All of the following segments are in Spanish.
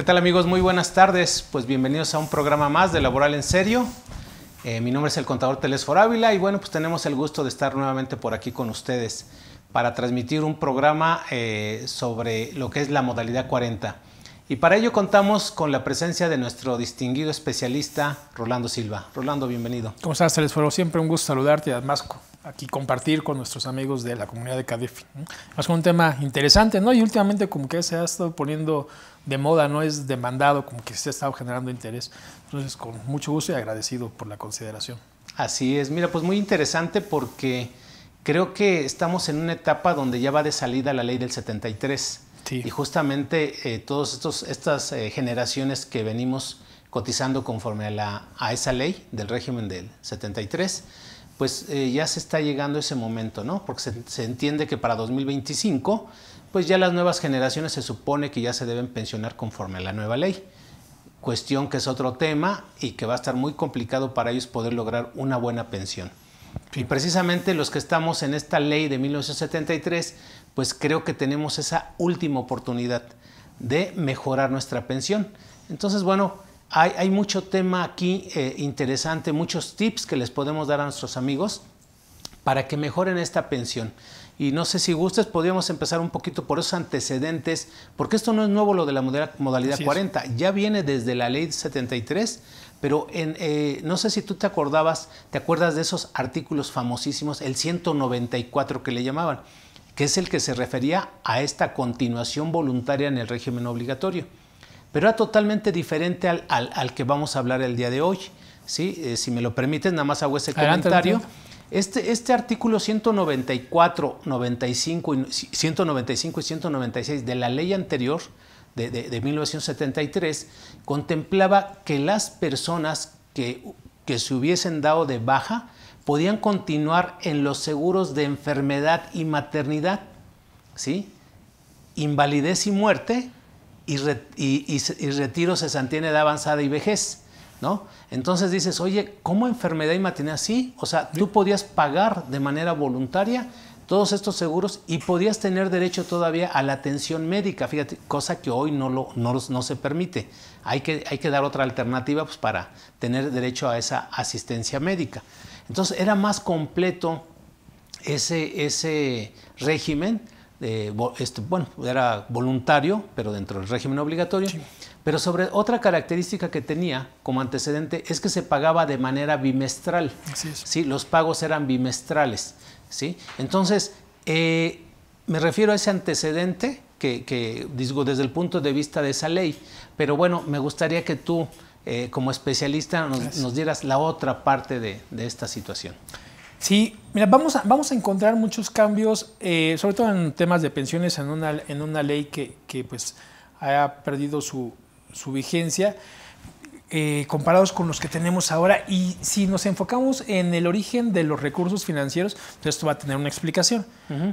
tal, amigos? Muy buenas tardes. Pues bienvenidos a un programa más de Laboral en Serio. Mi nombre es el contador Telesfor Ávila y bueno, pues tenemos el gusto de estar nuevamente por aquí con ustedes para transmitir un programa sobre lo que es la modalidad 40. Y para ello contamos con la presencia de nuestro distinguido especialista Rolando Silva. Rolando, bienvenido. ¿Cómo estás, Telesforo? Siempre un gusto saludarte y además aquí compartir con nuestros amigos de la comunidad de CADEFI. Más con un tema interesante, ¿no? Y últimamente como que se ha estado poniendo de moda, no es demandado, como que se ha estado generando interés. Entonces, con mucho gusto y agradecido por la consideración. Así es. Mira, pues muy interesante porque creo que estamos en una etapa donde ya va de salida la ley del 73. Sí. Y justamente todas estas generaciones que venimos cotizando conforme a esa ley del régimen del 73, pues ya se está llegando ese momento, ¿no? Porque se entiende que para 2025, pues ya las nuevas generaciones se supone que ya se deben pensionar conforme a la nueva ley. Cuestión que es otro tema y que va a estar muy complicado para ellos poder lograr una buena pensión. Sí. Y precisamente los que estamos en esta ley de 1973, pues creo que tenemos esa última oportunidad de mejorar nuestra pensión. Entonces, bueno, hay mucho tema aquí interesante, muchos tips que les podemos dar a nuestros amigos para que mejoren esta pensión. Y no sé si gustes, podríamos empezar un poquito por esos antecedentes, porque esto no es nuevo lo de la modalidad 40, ya viene desde la ley 73, pero no sé si tú te acuerdas de esos artículos famosísimos, el 194 que le llamaban, que es el que se refería a esta continuación voluntaria en el régimen obligatorio. Pero era totalmente diferente al que vamos a hablar el día de hoy. ¿Sí? Si me lo permites, nada más hago ese comentario. Este artículo 194, 95 y 196 de la ley anterior, de 1973, contemplaba que las personas que se hubiesen dado de baja podían continuar en los seguros de enfermedad y maternidad, ¿sí? Invalidez y muerte y retiro, cesantía en edad avanzada y vejez, ¿no? Entonces dices, oye, ¿cómo enfermedad y maternidad? Sí, o sea, tú podías pagar de manera voluntaria todos estos seguros y podías tener derecho todavía a la atención médica, fíjate, cosa que hoy no se permite. Hay que dar otra alternativa pues, para tener derecho a esa asistencia médica. Entonces era más completo ese régimen, bueno, era voluntario, pero dentro del régimen obligatorio. Sí. Pero sobre otra característica que tenía como antecedente es que se pagaba de manera bimestral. Así es. ¿Sí? Los pagos eran bimestrales. ¿Sí? Entonces, me refiero a ese antecedente que digo desde el punto de vista de esa ley. Pero bueno, me gustaría que tú, como especialista, nos dieras la otra parte de esta situación. Sí, mira, vamos a encontrar muchos cambios, sobre todo en temas de pensiones, en una ley que pues ha perdido su vigencia, comparados con los que tenemos ahora. Y si nos enfocamos en el origen de los recursos financieros, pues esto va a tener una explicación,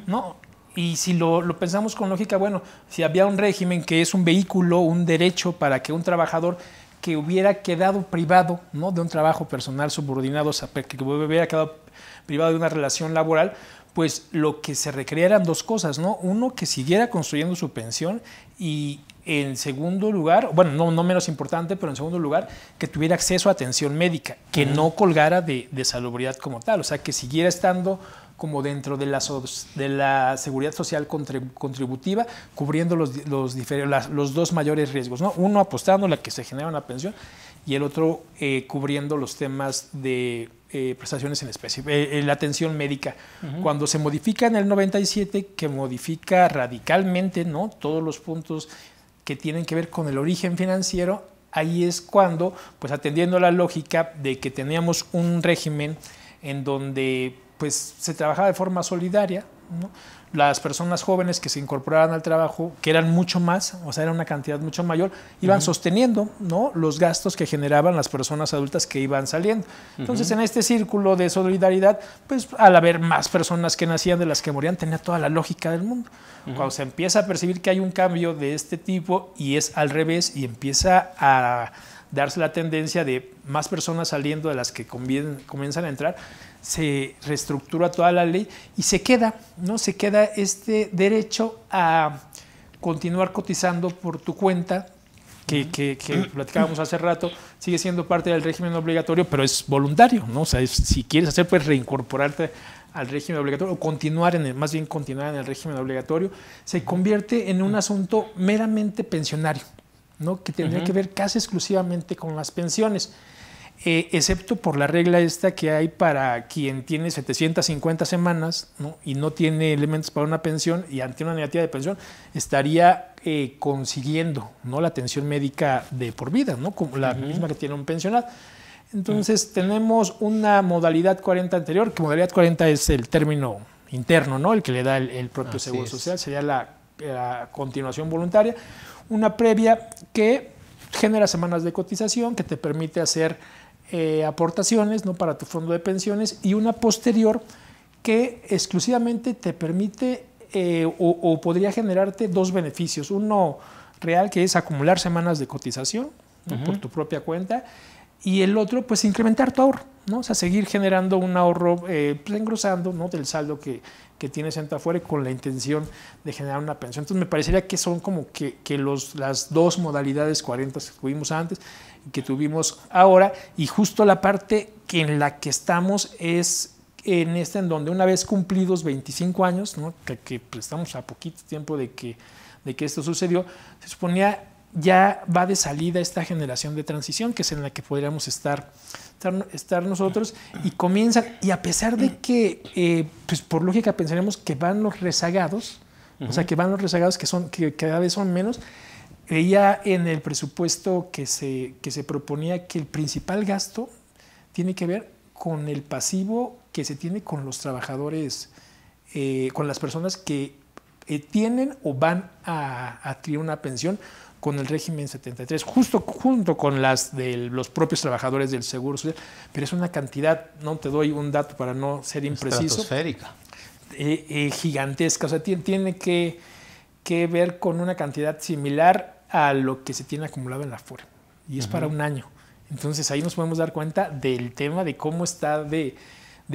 ¿no? Y si lo pensamos con lógica, bueno, si había un régimen que es un vehículo, un derecho para que un trabajador que hubiera quedado privado, ¿no?, de un trabajo personal subordinado, o sea, que hubiera quedado privado de una relación laboral, pues lo que se requería eran dos cosas, ¿no? Uno, que siguiera construyendo su pensión y en segundo lugar, bueno, no menos importante, pero en segundo lugar, que tuviera acceso a atención médica, que no colgara de salubridad como tal, o sea, que siguiera estando como dentro de la seguridad social contributiva, cubriendo los dos mayores riesgos, ¿no? Uno apostando a la que se genera una pensión y el otro cubriendo los temas de prestaciones en especie, la atención médica. Cuando se modifica en el 97, que modifica radicalmente, ¿no?, todos los puntos que tienen que ver con el origen financiero, ahí es cuando, pues atendiendo a la lógica de que teníamos un régimen en donde pues se trabajaba de forma solidaria, ¿no? Las personas jóvenes que se incorporaban al trabajo, que eran mucho más, o sea, era una cantidad mucho mayor, iban sosteniendo, ¿no?, los gastos que generaban las personas adultas que iban saliendo. Entonces, en este círculo de solidaridad, pues al haber más personas que nacían de las que morían, tenía toda la lógica del mundo. Cuando se empieza a percibir que hay un cambio de este tipo y es al revés y empieza a darse la tendencia de más personas saliendo de las que comienzan a entrar, se reestructura toda la ley y se queda, ¿no? Se queda este derecho a continuar cotizando por tu cuenta que platicábamos hace rato, sigue siendo parte del régimen obligatorio, pero es voluntario, ¿no? O sea, si quieres hacer, pues reincorporarte al régimen obligatorio o continuar más bien continuar en el régimen obligatorio, se convierte en un asunto meramente pensionario, ¿no? Que tendría que ver casi exclusivamente con las pensiones. Excepto por la regla esta que hay para quien tiene 750 semanas, ¿no? Y no tiene elementos para una pensión y ante una negativa de pensión estaría consiguiendo, ¿no? la atención médica de por vida, ¿no? Como la misma que tiene un pensionado. Entonces tenemos una modalidad 40 anterior, que modalidad 40 es el término interno, ¿no? El que le da el propio Seguro Social, sería la continuación voluntaria. Una previa que genera semanas de cotización, que te permite hacer aportaciones, ¿no? para tu fondo de pensiones, y una posterior que exclusivamente te permite o podría generarte dos beneficios. Uno real, que es acumular semanas de cotización, ¿no? por tu propia cuenta, y el otro, pues incrementar tu ahorro, ¿no? O sea, seguir generando un ahorro, pues, engrosando, ¿no? del saldo que tienes en tu Afore con la intención de generar una pensión. Entonces me parecería que son como que las dos modalidades 40 que tuvimos antes y que tuvimos ahora, y justo la parte en la que estamos es en donde una vez cumplidos 25 años, ¿no? que pues, estamos a poquito tiempo de que esto sucedió, se suponía ya va de salida esta generación de transición, que es en la que podríamos estar nosotros, y comienzan, y a pesar de que, pues por lógica pensaremos que van los rezagados, o sea, que van los rezagados que cada vez son menos, veía en el presupuesto que se proponía que el principal gasto tiene que ver con el pasivo que se tiene con los trabajadores, con las personas que tienen o van a adquirir una pensión con el régimen 73, junto con las de los propios trabajadores del Seguro Social, pero es una cantidad, no te doy un dato para no ser impreciso, estratosférica, gigantesca, o sea, tiene que ver con una cantidad similar a lo que se tiene acumulado en la Afore, y es para un año. Entonces ahí nos podemos dar cuenta del tema de cómo está de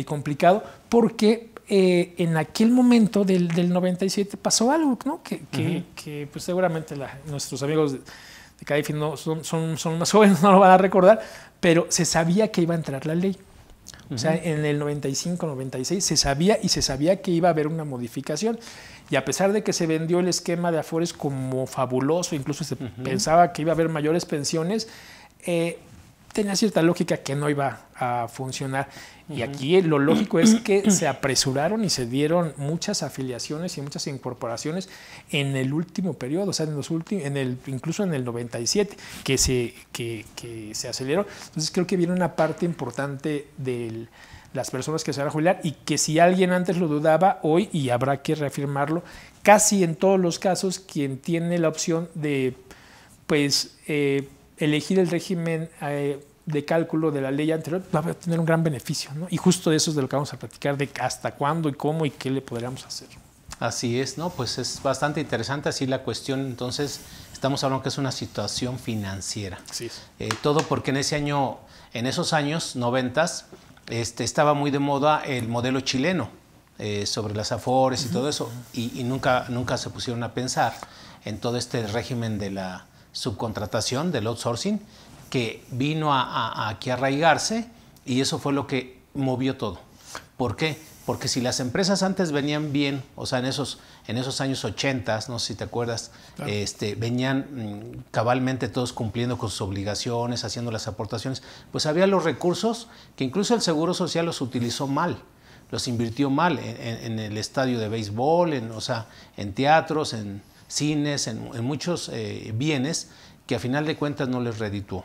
complicado, porque en aquel momento del 97 pasó algo, ¿no? que pues seguramente nuestros amigos de CAIFI no, son más jóvenes, no lo van a recordar, pero se sabía que iba a entrar la ley. O sea, en el 95, 96 se sabía que iba a haber una modificación, y a pesar de que se vendió el esquema de Afores como fabuloso, incluso se pensaba que iba a haber mayores pensiones, tenía cierta lógica que no iba a funcionar. Y aquí lo lógico es que se apresuraron y se dieron muchas afiliaciones y muchas incorporaciones en el último periodo, o sea, incluso en el 97, que se aceleró. Entonces creo que viene una parte importante de las personas que se van a jubilar, y que si alguien antes lo dudaba, hoy, y habrá que reafirmarlo, casi en todos los casos, quien tiene la opción de pues elegir el régimen de cálculo de la ley anterior va a tener un gran beneficio, ¿no? Y justo de eso es de lo que vamos a platicar, de hasta cuándo y cómo y qué le podríamos hacer. Así es, ¿no? Pues es bastante interesante así la cuestión. Entonces estamos hablando que es una situación financiera. Así es. Todo porque en esos años 90 estaba muy de moda el modelo chileno sobre las Afores y todo eso, y nunca se pusieron a pensar en todo este régimen de la subcontratación, del outsourcing, que vino aquí a arraigarse, y eso fue lo que movió todo. ¿Por qué? Porque si las empresas antes venían bien, o sea, en esos años 80, no sé si te acuerdas, claro, venían cabalmente todos cumpliendo con sus obligaciones, haciendo las aportaciones, pues había los recursos que incluso el Seguro Social los utilizó mal, los invirtió mal en el estadio de béisbol, en teatros, en cines, en muchos bienes que a final de cuentas no les redituó.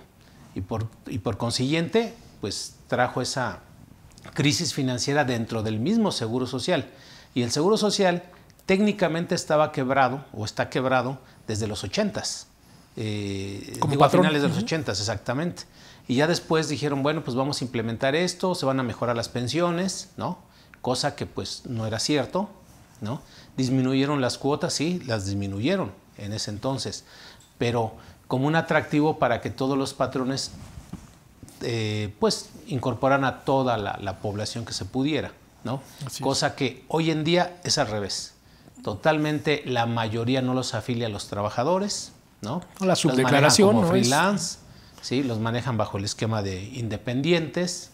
Y por consiguiente, pues trajo esa crisis financiera dentro del mismo Seguro Social. Y el Seguro Social técnicamente estaba quebrado, o está quebrado, desde los 80s. A finales de los 80s, exactamente. Y ya después dijeron, bueno, pues vamos a implementar esto, se van a mejorar las pensiones, ¿no? Cosa que pues no era cierto, ¿no? Disminuyeron las cuotas, sí, las disminuyeron en ese entonces, pero como un atractivo para que todos los patrones pues incorporaran a toda la población que se pudiera, ¿no? Cosa que hoy en día es al revés. Totalmente la mayoría no los afilia a los trabajadores, ¿no? La subdeclaración, como ¿no? freelance, ¿sí? Los manejan bajo el esquema de independientes.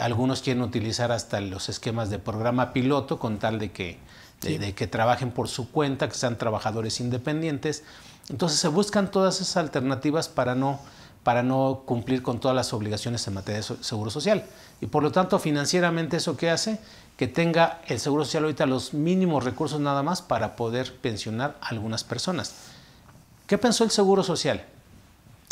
Algunos quieren utilizar hasta los esquemas de programa piloto con tal de que trabajen por su cuenta, que sean trabajadores independientes. Entonces se buscan todas esas alternativas para no cumplir con todas las obligaciones en materia de seguro social. Y por lo tanto, financieramente, ¿eso qué hace? Que tenga el seguro social ahorita los mínimos recursos nada más para poder pensionar a algunas personas. ¿Qué pensó el seguro social?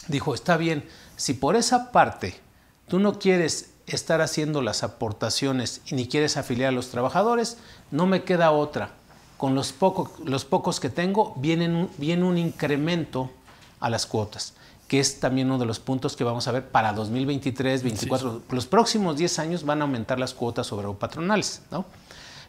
Dijo, está bien, si por esa parte tú no quieres estar haciendo las aportaciones y ni quieres afiliar a los trabajadores, no me queda otra. Con los pocos que tengo, viene un incremento a las cuotas, que es también uno de los puntos que vamos a ver para 2023, 2024. Sí. Los próximos 10 años van a aumentar las cuotas obrero-patronales, ¿no?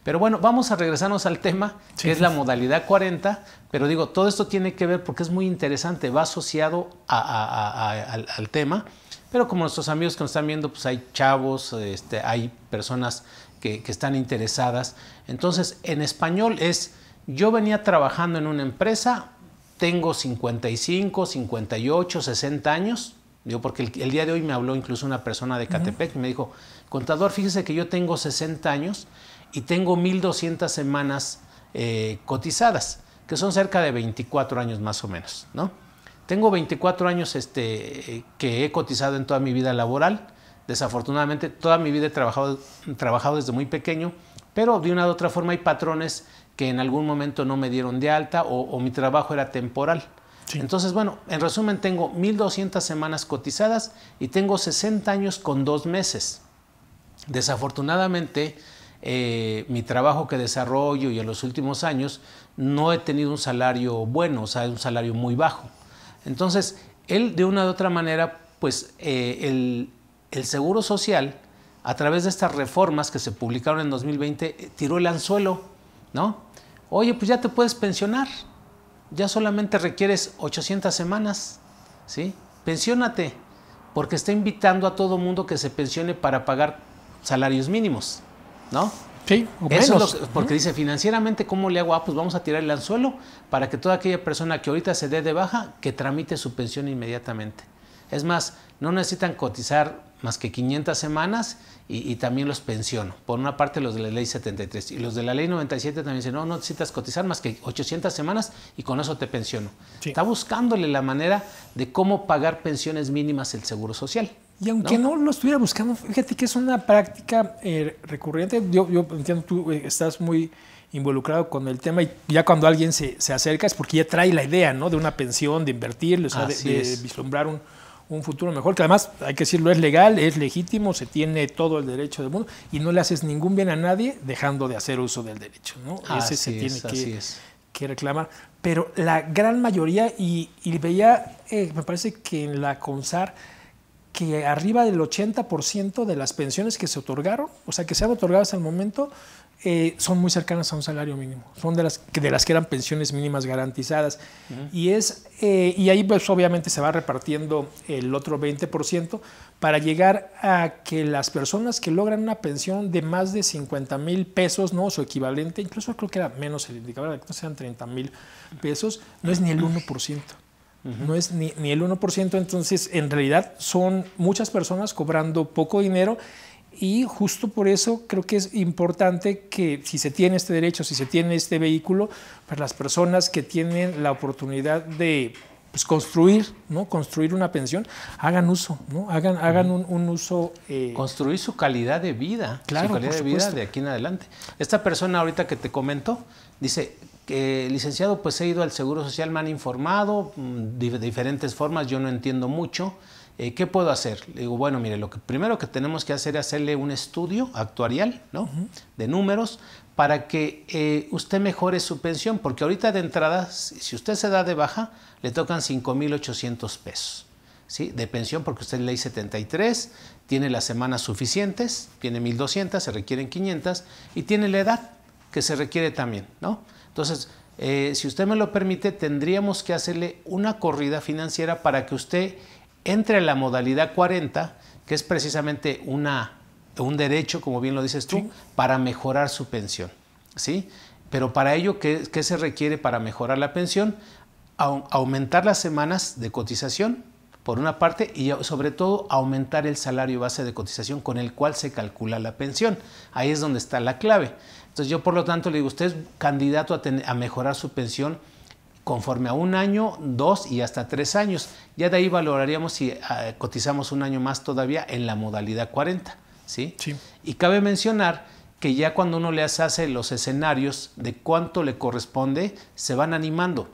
Pero bueno, vamos a regresarnos al tema, que es la modalidad 40, pero digo, todo esto tiene que ver porque es muy interesante, va asociado al tema, pero como nuestros amigos que nos están viendo, pues hay chavos, hay personas que están interesadas. Entonces, en español es, yo venía trabajando en una empresa, tengo 55, 58, 60 años, digo, porque el día de hoy me habló incluso una persona de Catepec y me dijo, contador, fíjese que yo tengo 60 años y tengo 1,200 semanas cotizadas, que son cerca de 24 años más o menos, ¿no? Tengo 24 años que he cotizado en toda mi vida laboral. Desafortunadamente, toda mi vida he trabajado desde muy pequeño, pero de una u otra forma hay patrones que en algún momento no me dieron de alta o mi trabajo era temporal. Sí. Entonces, bueno, en resumen, tengo 1,200 semanas cotizadas y tengo 60 años con 2 meses. Desafortunadamente, mi trabajo que desarrollo y en los últimos años no he tenido un salario bueno, o sea, un salario muy bajo. Entonces, él de una u otra manera, pues el Seguro Social, a través de estas reformas que se publicaron en 2020, tiró el anzuelo, ¿no? Oye, pues ya te puedes pensionar, ya solamente requieres 800 semanas, ¿sí? Pensiónate, porque está invitando a todo mundo que se pensione para pagar salarios mínimos, ¿no? Sí, o eso menos. Es porque dice, financieramente, ¿cómo le hago? Pues vamos a tirar el anzuelo para que toda aquella persona que ahorita se dé de baja, que tramite su pensión inmediatamente. Es más, no necesitan cotizar más que 500 semanas y también los pensiono. Por una parte, los de la ley 73 y los de la ley 97 también dicen, no necesitas cotizar más que 800 semanas y con eso te pensiono. Sí. Está buscándole la manera de cómo pagar pensiones mínimas el Seguro Social. Y aunque no lo estuviera buscando, fíjate que es una práctica recurrente. Yo entiendo, tú estás muy involucrado con el tema y ya cuando alguien se acerca es porque ya trae la idea, ¿no? De una pensión, de invertir, o sea, de vislumbrar un futuro mejor, que además, hay que decirlo, es legal, es legítimo, se tiene todo el derecho del mundo y no le haces ningún bien a nadie dejando de hacer uso del derecho, ¿no? Ese se tiene que reclamar. Pero la gran mayoría, y veía, me parece que en la CONSAR, que arriba del 80% de las pensiones que se otorgaron, o sea, que se han otorgado hasta el momento, son muy cercanas a un salario mínimo. Son de las que eran pensiones mínimas garantizadas. Y ahí pues obviamente se va repartiendo el otro 20% para llegar a que las personas que logran una pensión de más de 50,000 pesos, ¿no? Su equivalente, incluso creo que era menos el indicador, que sean 30,000 pesos, no es ni el 1%. No es ni el 1%, entonces en realidad son muchas personas cobrando poco dinero y justo por eso creo que es importante que si se tiene este derecho, si se tiene este vehículo, pues las personas que tienen la oportunidad de pues, construir una pensión, hagan uso, ¿no? Hagan un uso. Construir su calidad de vida, claro, su calidad de vida de aquí en adelante. Esta persona ahorita que te comento dice, licenciado, pues he ido al Seguro Social, me han informado de diferentes formas, yo no entiendo mucho. ¿Qué puedo hacer? Le digo, bueno, mire, lo primero que tenemos que hacer es hacerle un estudio actuarial, ¿no? De números para que usted mejore su pensión, porque ahorita de entrada, si usted se da de baja, le tocan 5,800 pesos, ¿sí? De pensión, porque usted es ley 73, tiene las semanas suficientes, tiene 1,200, se requieren 500, y tiene la edad que se requiere también, ¿no? Entonces, si usted me lo permite, tendríamos que hacerle una corrida financiera para que usted entre en la modalidad 40, que es precisamente un derecho, como bien lo dices tú, sí, para mejorar su pensión, ¿sí? Pero para ello, ¿qué se requiere para mejorar la pensión? aumentar las semanas de cotización, por una parte, y sobre todo aumentar el salario base de cotización con el cual se calcula la pensión. Ahí es donde está la clave. Entonces yo, por lo tanto, le digo, usted es candidato a mejorar su pensión conforme a 1 año, 2 y hasta 3 años. Ya de ahí valoraríamos si cotizamos 1 año más todavía en la modalidad 40. ¿Sí? Sí. Y cabe mencionar que ya cuando uno le hace los escenarios de cuánto le corresponde, se van animando.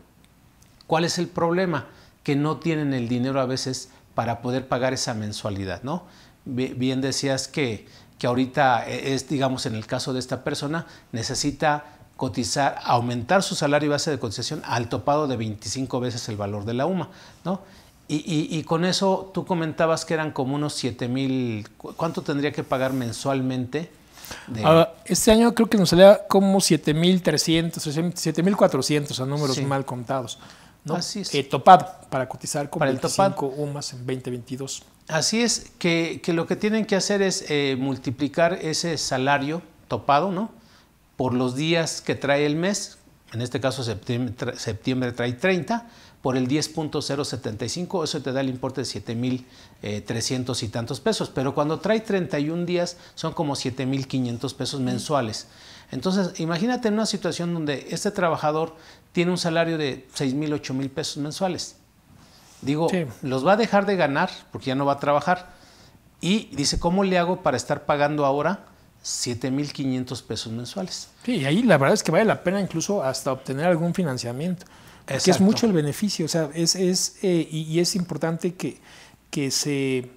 ¿Cuál es el problema? Que no tienen el dinero a veces para poder pagar esa mensualidad, ¿no? Bien decías que ahorita es, digamos, en el caso de esta persona, necesita cotizar, aumentar su salario base de cotización al topado de 25 veces el valor de la UMA, ¿no? Y con eso tú comentabas que eran como unos 7,000, ¿cuánto tendría que pagar mensualmente? Este año creo que nos salía como 7,300, 7,400 a números mal contados, ¿no? Así es. Topado para cotizar con para 25 UMAs en 2022. Así es, que lo que tienen que hacer es multiplicar ese salario topado, ¿no?, por los días que trae el mes. En este caso septiembre trae 30, por el 10.075, eso te da el importe de 7,300 y tantos pesos, pero cuando trae 31 días son como 7,500 pesos mensuales. Entonces, imagínate en una situación donde este trabajador tiene un salario de 6,000, 8,000 pesos mensuales. Digo, sí, los va a dejar de ganar porque ya no va a trabajar. Y dice, ¿cómo le hago para estar pagando ahora 7,500 pesos mensuales? Sí, y ahí la verdad es que vale la pena incluso hasta obtener algún financiamiento. Porque es mucho el beneficio, o sea, y es importante que se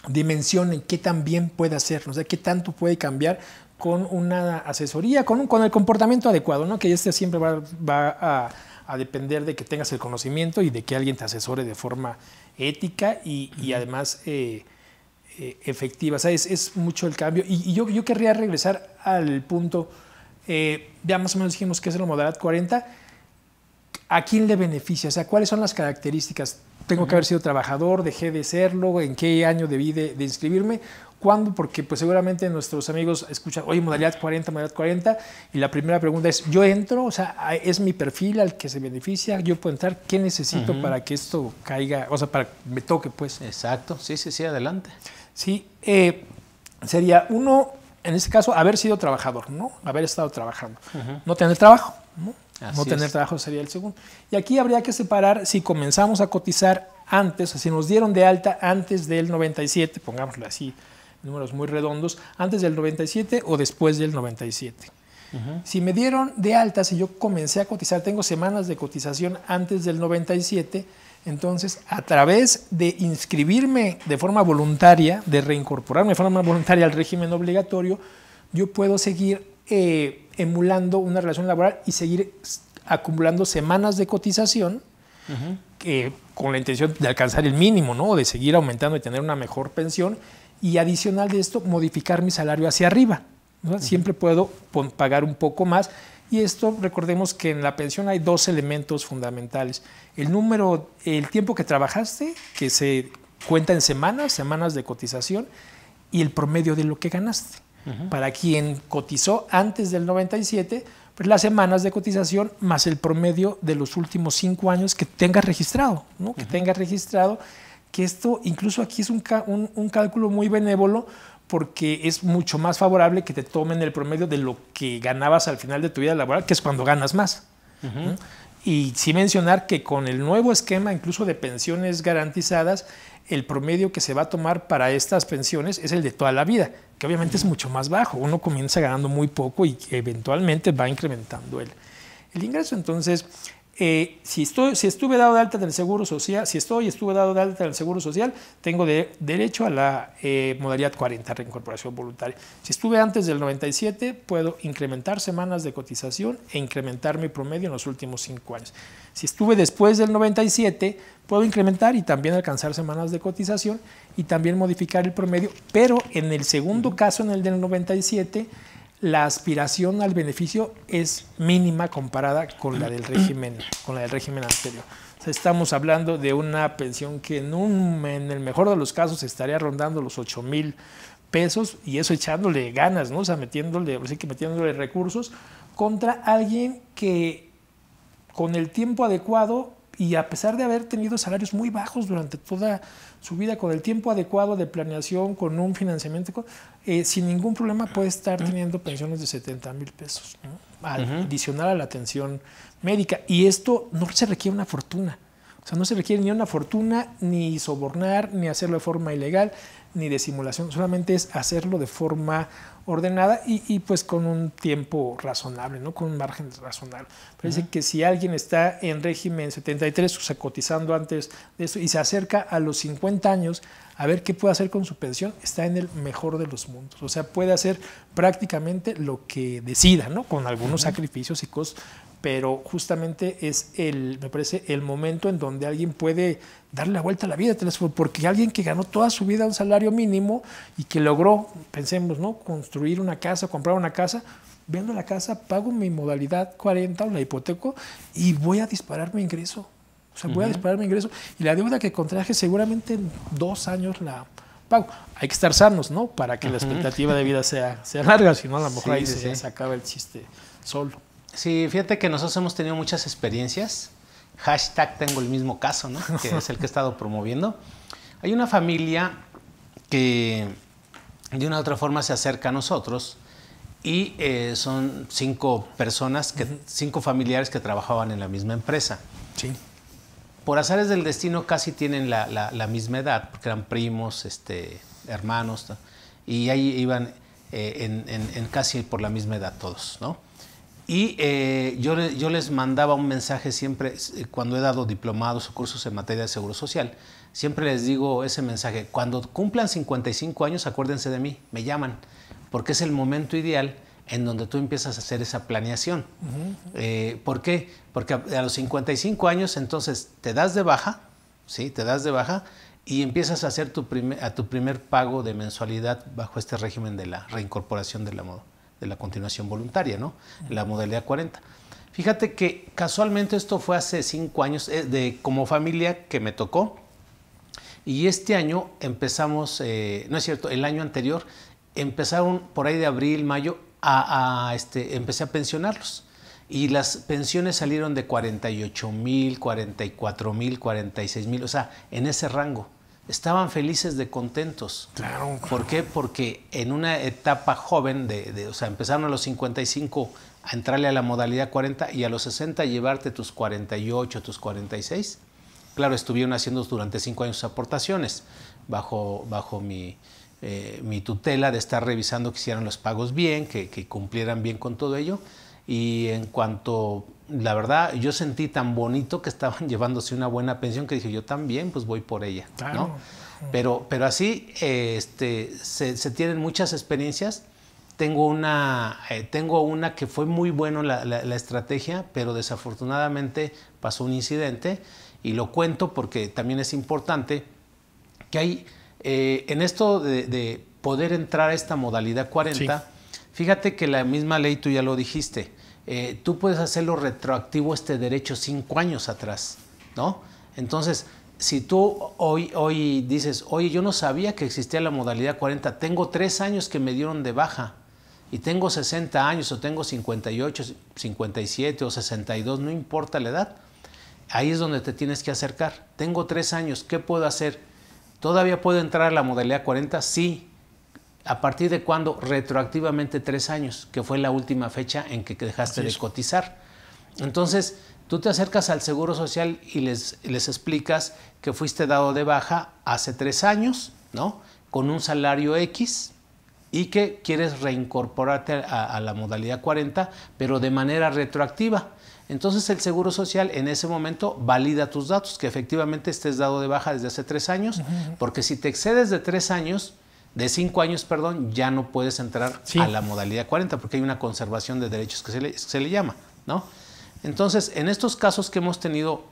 dimensionen qué tan bien puede hacer, o sea, qué tanto puede cambiar con una asesoría, con el comportamiento adecuado, ¿no? Que este siempre va a depender de que tengas el conocimiento y de que alguien te asesore de forma ética y además efectiva. O sea, es mucho el cambio. Y yo querría regresar al punto, ya más o menos dijimos que es la modalidad 40. ¿A quién le beneficia? O sea, ¿cuáles son las características? ¿Tengo que haber sido trabajador? ¿Dejé de serlo? ¿En qué año debí de inscribirme? ¿Cuándo? Porque pues seguramente nuestros amigos escuchan, oye, modalidad 40, y la primera pregunta es, ¿yo entro? O sea, ¿es mi perfil al que se beneficia? ¿Yo puedo entrar? ¿Qué necesito para que esto caiga? O sea, para que me toque, pues. Exacto, sí, adelante. Sí, sería uno, en este caso, haber sido trabajador, ¿no? Haber estado trabajando. No tener trabajo, ¿no? No tener trabajo sería el segundo. Y aquí habría que separar si comenzamos a cotizar antes, o si nos dieron de alta antes del 97, pongámoslo así, números muy redondos, antes del 97 o después del 97. Si me dieron de alta, si yo comencé a cotizar, tengo semanas de cotización antes del 97, entonces a través de inscribirme de forma voluntaria, de reincorporarme de forma voluntaria al régimen obligatorio, yo puedo seguir emulando una relación laboral y seguir acumulando semanas de cotización con la intención de alcanzar el mínimo, ¿no? De seguir aumentando y tener una mejor pensión, y adicional de esto, modificar mi salario hacia arriba, ¿no? Siempre puedo pagar un poco más, y esto, recordemos que en la pensión hay 2 elementos fundamentales. El tiempo que trabajaste, que se cuenta en semanas de cotización, y el promedio de lo que ganaste. Para quien cotizó antes del 97, pues las semanas de cotización más el promedio de los últimos 5 años que tenga registrado, ¿no? Que tenga registrado, que esto incluso aquí es un cálculo muy benévolo, porque es mucho más favorable que te tomen el promedio de lo que ganabas al final de tu vida laboral, que es cuando ganas más. ¿No? Y sí mencionar que con el nuevo esquema, incluso de pensiones garantizadas, el promedio que se va a tomar para estas pensiones es el de toda la vida, que obviamente es mucho más bajo. Uno comienza ganando muy poco y eventualmente va incrementando el ingreso. Entonces, si estuve dado de alta del Seguro Social, estuve dado de alta del Seguro Social, tengo derecho a la modalidad 40, reincorporación voluntaria. Si estuve antes del 97, puedo incrementar semanas de cotización e incrementar mi promedio en los últimos 5 años. Si estuve después del 97, puedo incrementar y también alcanzar semanas de cotización y también modificar el promedio, pero en el segundo caso, en el del 97, la aspiración al beneficio es mínima comparada con la del régimen anterior. O sea, estamos hablando de una pensión que en el mejor de los casos estaría rondando los 8,000 pesos, y eso echándole ganas, ¿no? O sea, metiéndole recursos contra alguien que con el tiempo adecuado y a pesar de haber tenido salarios muy bajos durante toda su vida, con el tiempo adecuado de planeación, con un financiamiento, sin ningún problema puede estar teniendo pensiones de 70,000 pesos, ¿no? Adicional a la atención médica. Y esto no se requiere una fortuna. O sea, no se requiere ni una fortuna, ni sobornar, ni hacerlo de forma ilegal, ni de simulación. Solamente es hacerlo de forma ordenada y pues con un tiempo razonable, ¿no? Con un margen razonable. Parece que si alguien está en régimen 73, o sea, cotizando antes de eso, y se acerca a los 50 años a ver qué puede hacer con su pensión, está en el mejor de los mundos. O sea, puede hacer prácticamente lo que decida, ¿no? Con algunos sacrificios y cosas, pero justamente es me parece el momento en donde alguien puede darle la vuelta a la vida, porque alguien que ganó toda su vida un salario mínimo y que logró, pensemos, ¿no? Construir una casa, comprar una casa, vendo la casa, pago mi modalidad 40 o la hipoteco y voy a disparar mi ingreso. O sea, voy a disparar mi ingreso y la deuda que contraje seguramente en 2 años la pago. Hay que estar sanos, ¿no? Para que la expectativa de vida sea larga, si no a lo mejor ahí se acaba el chiste solo. Sí, fíjate que nosotros hemos tenido muchas experiencias. Hashtag tengo el mismo caso, ¿no? Que es el que he estado promoviendo. Hay una familia que de una u otra forma se acerca a nosotros y son 5 personas, 5 familiares que trabajaban en la misma empresa. Sí. Por azares del destino casi tienen la misma edad, porque eran primos, hermanos, y ahí iban en casi por la misma edad todos, ¿no? Y yo les mandaba un mensaje siempre, cuando he dado diplomados o cursos en materia de seguro social, siempre les digo ese mensaje: cuando cumplan 55 años, acuérdense de mí, me llaman, porque es el momento ideal en donde tú empiezas a hacer esa planeación. ¿Por qué? Porque a los 55 años entonces te das de baja, ¿sí? Te das de baja y empiezas a hacer tu primer pago de mensualidad bajo este régimen de la reincorporación de la continuación voluntaria, ¿no? La modalidad 40. Fíjate que casualmente esto fue hace 5 años, como familia que me tocó, y este año empezamos, no es cierto, el año anterior empezaron por ahí de abril, mayo, empecé a pensionarlos. Y las pensiones salieron de 48,000, 44,000, 46,000, o sea, en ese rango. Estaban felices de contentos. Claro. ¿Por qué? Porque en una etapa joven, o sea, empezaron a los 55 a entrarle a la modalidad 40 y a los 60 a llevarte tus 48, tus 46. Claro, estuvieron haciendo durante 5 años aportaciones bajo mi tutela de estar revisando que hicieran los pagos bien, que cumplieran bien con todo ello. Y en cuanto, la verdad, yo sentí tan bonito que estaban llevándose una buena pensión que dije, yo también, pues voy por ella, ¿no? Pero así se tienen muchas experiencias. Tengo una que fue muy buena la estrategia, pero desafortunadamente pasó un incidente y lo cuento porque también es importante que hay, en esto de poder entrar a esta modalidad 40, sí. Fíjate que la misma ley, tú ya lo dijiste, tú puedes hacerlo retroactivo este derecho 5 años atrás, ¿no? Entonces, si tú hoy dices, oye, yo no sabía que existía la modalidad 40, tengo 3 años que me dieron de baja y tengo 60 años o tengo 58, 57 o 62, no importa la edad, ahí es donde te tienes que acercar. Tengo 3 años, ¿qué puedo hacer? ¿Todavía puedo entrar a la modalidad 40? Sí. ¿A partir de cuándo? Retroactivamente 3 años, que fue la última fecha en que dejaste de cotizar. Entonces, tú te acercas al Seguro Social y les explicas que fuiste dado de baja hace 3 años, ¿no? Con un salario X y que quieres reincorporarte a la modalidad 40, pero de manera retroactiva. Entonces, el Seguro Social en ese momento valida tus datos, que efectivamente estés dado de baja desde hace 3 años, porque si te excedes de 3 años, de 5 años, perdón, ya no puedes entrar a la modalidad 40 porque hay una conservación de derechos que se le llama, ¿no? Entonces, en estos casos que hemos tenido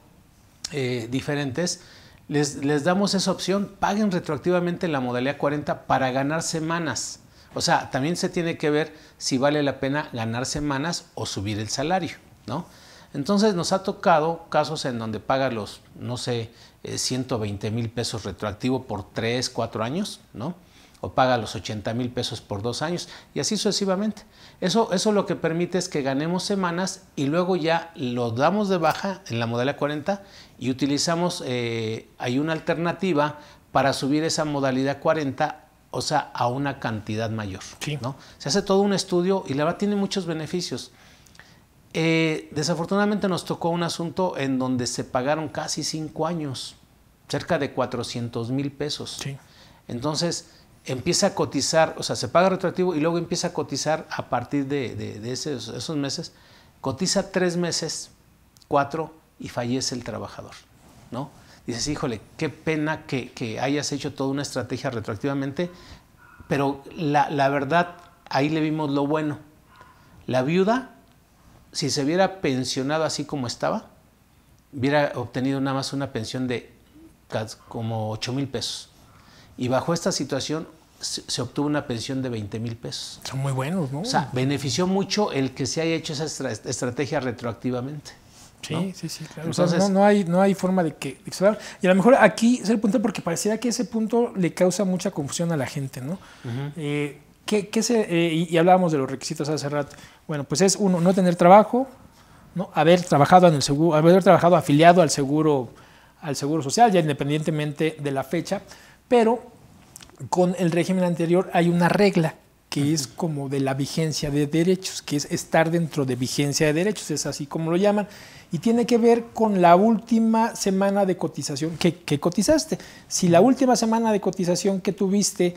diferentes, les damos esa opción, paguen retroactivamente la modalidad 40 para ganar semanas. O sea, también se tiene que ver si vale la pena ganar semanas o subir el salario, ¿no? Entonces, nos ha tocado casos en donde paga los, no sé, 120,000 pesos retroactivo por 3, 4 años, ¿no? o paga los 80,000 pesos por 2 años y así sucesivamente. Eso lo que permite es que ganemos semanas y luego ya lo damos de baja en la modalidad 40 y utilizamos, hay una alternativa para subir esa modalidad 40, o sea, a una cantidad mayor, sí, ¿no? Se hace todo un estudio y la verdad tiene muchos beneficios. Desafortunadamente nos tocó un asunto en donde se pagaron casi 5 años, cerca de 400,000 pesos. Sí. Entonces empieza a cotizar, o sea, se paga retroactivo y luego empieza a cotizar a partir de esos meses. Cotiza 3 meses, 4 y fallece el trabajador, ¿no? Dices, híjole, qué pena que hayas hecho toda una estrategia retroactivamente, pero la verdad, ahí le vimos lo bueno. La viuda, si se hubiera pensionado así como estaba, hubiera obtenido nada más una pensión de como 8,000 pesos. Y bajo esta situación se obtuvo una pensión de 20,000 pesos. Son muy buenos, ¿no? O sea, benefició mucho el que se haya hecho esa estrategia retroactivamente. Sí, ¿no? Sí, claro. Entonces, o sea, no hay forma de que... Y a lo mejor aquí es el punto porque pareciera que ese punto le causa mucha confusión a la gente, ¿no? Y hablábamos de los requisitos hace rato. Bueno, pues es uno, no tener trabajo, ¿no? Haber trabajado en el seguro, haber trabajado afiliado al seguro social, ya independientemente de la fecha, pero con el régimen anterior hay una regla que es como de la vigencia de derechos, que es estar dentro de vigencia de derechos, es así como lo llaman, y tiene que ver con la última semana de cotización que cotizaste. Si la última semana de cotización que tuviste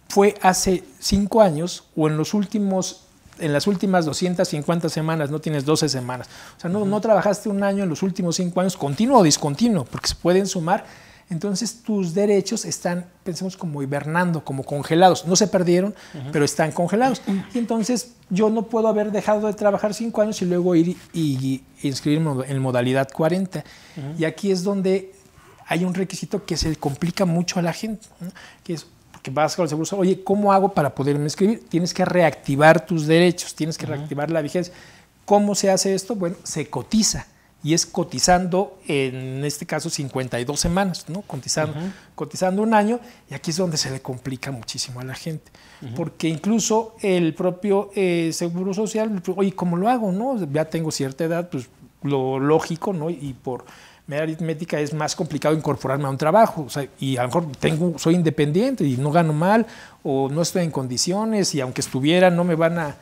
fue hace 5 años o en las últimas 250 semanas, no tienes 12 semanas, o sea, no trabajaste un año en los últimos 5 años, continuo o discontinuo, porque se pueden sumar. Entonces tus derechos están, pensemos, como hibernando, como congelados. No se perdieron, pero están congelados. Y entonces yo no puedo haber dejado de trabajar 5 años y luego ir y inscribirme en modalidad 40. Y aquí es donde hay un requisito que se complica mucho a la gente, ¿no? Que es que vas con el seguro social, oye, ¿cómo hago para poderme inscribir? Tienes que reactivar tus derechos, tienes que reactivar la vigencia. ¿Cómo se hace esto? Bueno, se cotiza. Y es cotizando, en este caso, 52 semanas, ¿no? Cotizando un año, y aquí es donde se le complica muchísimo a la gente. Porque incluso el propio Seguro Social, oye, ¿cómo lo hago, no? Ya tengo cierta edad, pues lo lógico, ¿no? Y por mera aritmética es más complicado incorporarme a un trabajo. O sea, y a lo mejor soy independiente y no gano mal, o no estoy en condiciones, y aunque estuviera, no me van a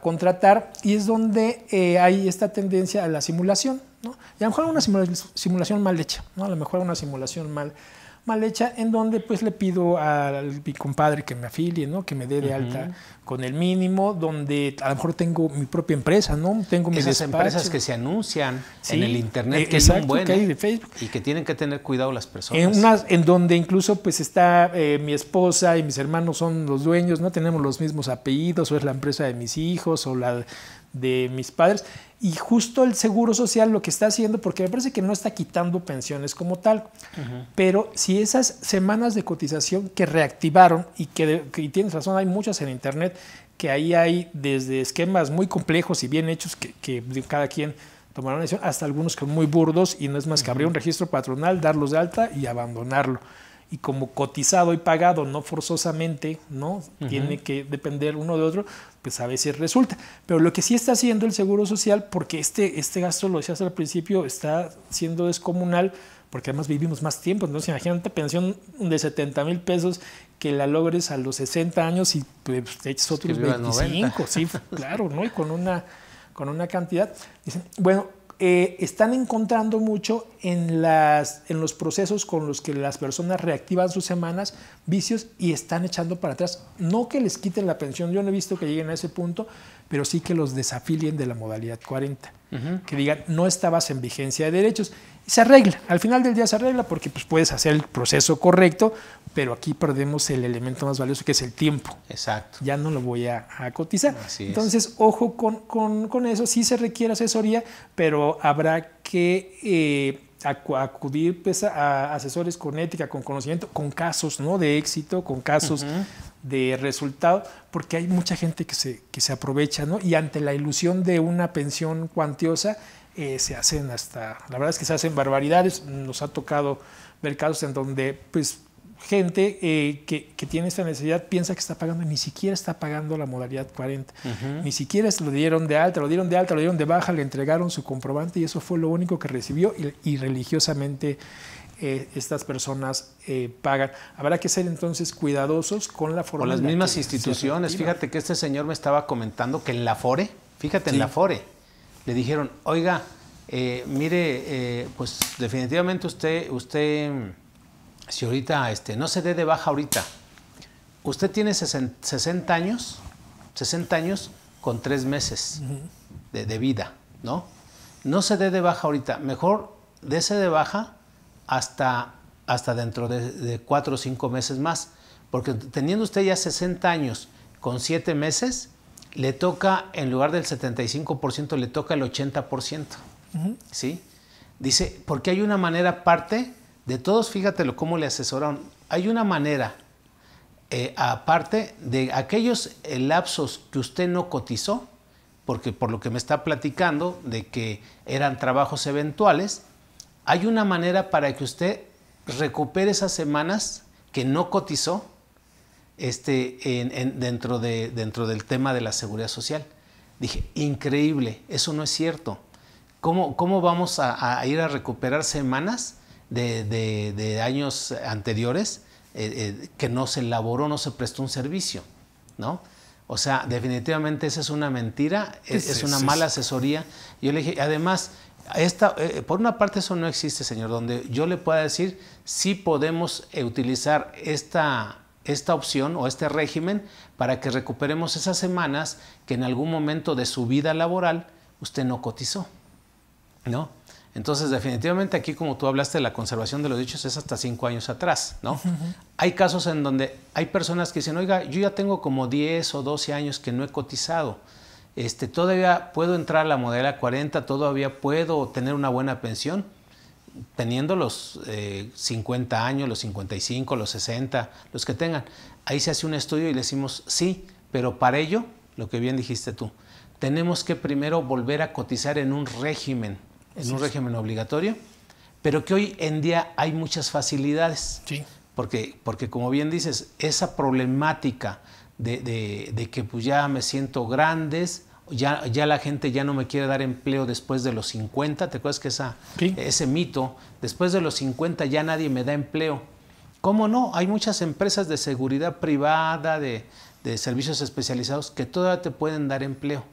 contratar, y es donde hay esta tendencia a la simulación, ¿no? Y a lo mejor una simulación mal hecha, ¿no? A lo mejor una simulación mal hecha, en donde pues le pido a mi compadre que me afilie, ¿no? Que me dé de alta con el mínimo, donde a lo mejor tengo mi propia empresa, ¿no? Tengo mis esas empresas que se anuncian en el internet, que son buenas, que hay de Facebook, y que tienen que tener cuidado las personas. En donde incluso pues está mi esposa y mis hermanos son los dueños, no tenemos los mismos apellidos, o es la empresa de mis hijos o la de mis padres, y justo el Seguro Social lo que está haciendo, porque me parece que no está quitando pensiones como tal, pero si esas semanas de cotización que reactivaron, y tienes razón, hay muchas en internet, que ahí hay desde esquemas muy complejos y bien hechos que cada quien tomará una decisión, hasta algunos que son muy burdos, y no es más que abrir un registro patronal, darlos de alta y abandonarlo. Y como cotizado y pagado, no forzosamente, ¿no? Tiene que depender uno de otro, pues a veces resulta. Pero lo que sí está haciendo el Seguro Social, porque este gasto, lo decías al principio, está siendo descomunal, porque además vivimos más tiempo. Entonces, imagínate pensión de 70,000 pesos que la logres a los 60 años y pues te eches otros 25, sí, claro, ¿no? Y con una cantidad. Dicen, bueno, están encontrando mucho en los procesos con los que las personas reactivan sus semanas vicios y están echando para atrás. No que les quiten la pensión, yo no he visto que lleguen a ese punto, pero sí que los desafilien de la modalidad 40. Que digan, no estabas en vigencia de derechos. Y se arregla, al final del día se arregla, porque pues, puedes hacer el proceso correcto, pero aquí perdemos el elemento más valioso, que es el tiempo. Exacto. Ya no lo voy a cotizar. Así es. Entonces, ojo con eso. Sí se requiere asesoría, pero habrá que acudir pues, a asesores con ética, con conocimiento, con casos, ¿no? De éxito, con casos de resultado, porque hay mucha gente que se aprovecha, ¿no? Y ante la ilusión de una pensión cuantiosa, se hacen la verdad es que se hacen barbaridades. Nos ha tocado ver casos en donde pues gente que tiene esta necesidad piensa que está pagando, ni siquiera está pagando la modalidad 40. Ni siquiera se lo dieron de alta, lo dieron de baja, le entregaron su comprobante y eso fue lo único que recibió y religiosamente estas personas pagan. Habrá que ser entonces cuidadosos con la forma. O las mismas instituciones. Fíjate que este señor me estaba comentando que en la Afore, fíjate, en la Afore, le dijeron, oiga, mire, pues definitivamente usted si ahorita no se dé de baja ahorita, usted tiene 60 años con 3 meses de vida, ¿no? No se dé de baja ahorita, mejor dése de baja hasta dentro de 4 o 5 meses más, porque teniendo usted ya 60 años con 7 meses, le toca, en lugar del 75%, le toca el 80%, ¿sí? Dice, porque hay una manera aparte de todos, fíjatelo cómo le asesoraron, hay una manera aparte de aquellos lapsos que usted no cotizó, porque por lo que me está platicando de que eran trabajos eventuales, hay una manera para que usted recupere esas semanas que no cotizó dentro del tema de la seguridad social. Dije, increíble, eso no es cierto. ¿Cómo vamos a ir a recuperar semanas de años anteriores que no se elaboró, no se prestó un servicio, ¿no? O sea, definitivamente esa es una mentira, es una mala asesoría. Yo le dije, además, por una parte eso no existe, señor, donde yo le pueda decir si podemos utilizar esta opción o este régimen para que recuperemos esas semanas que en algún momento de su vida laboral usted no cotizó, ¿no? Entonces, definitivamente aquí, como tú hablaste de la conservación de los derechos, es hasta 5 años atrás, ¿no? Hay casos en donde hay personas que dicen, oiga, yo ya tengo como 10 o 12 años que no he cotizado, todavía puedo entrar a la modalidad 40, todavía puedo tener una buena pensión, teniendo los 50 años, los 55, los 60, los que tengan. Ahí se hace un estudio y le decimos, sí, pero para ello, lo que bien dijiste tú, tenemos que primero volver a cotizar en un régimen, un régimen obligatorio, pero que hoy en día hay muchas facilidades. Sí. Porque como bien dices, esa problemática de que pues ya me siento grandes, ya la gente ya no me quiere dar empleo después de los 50, ¿te acuerdas que ese mito, después de los 50 ya nadie me da empleo? ¿Cómo no? Hay muchas empresas de seguridad privada, de servicios especializados que todavía te pueden dar empleo,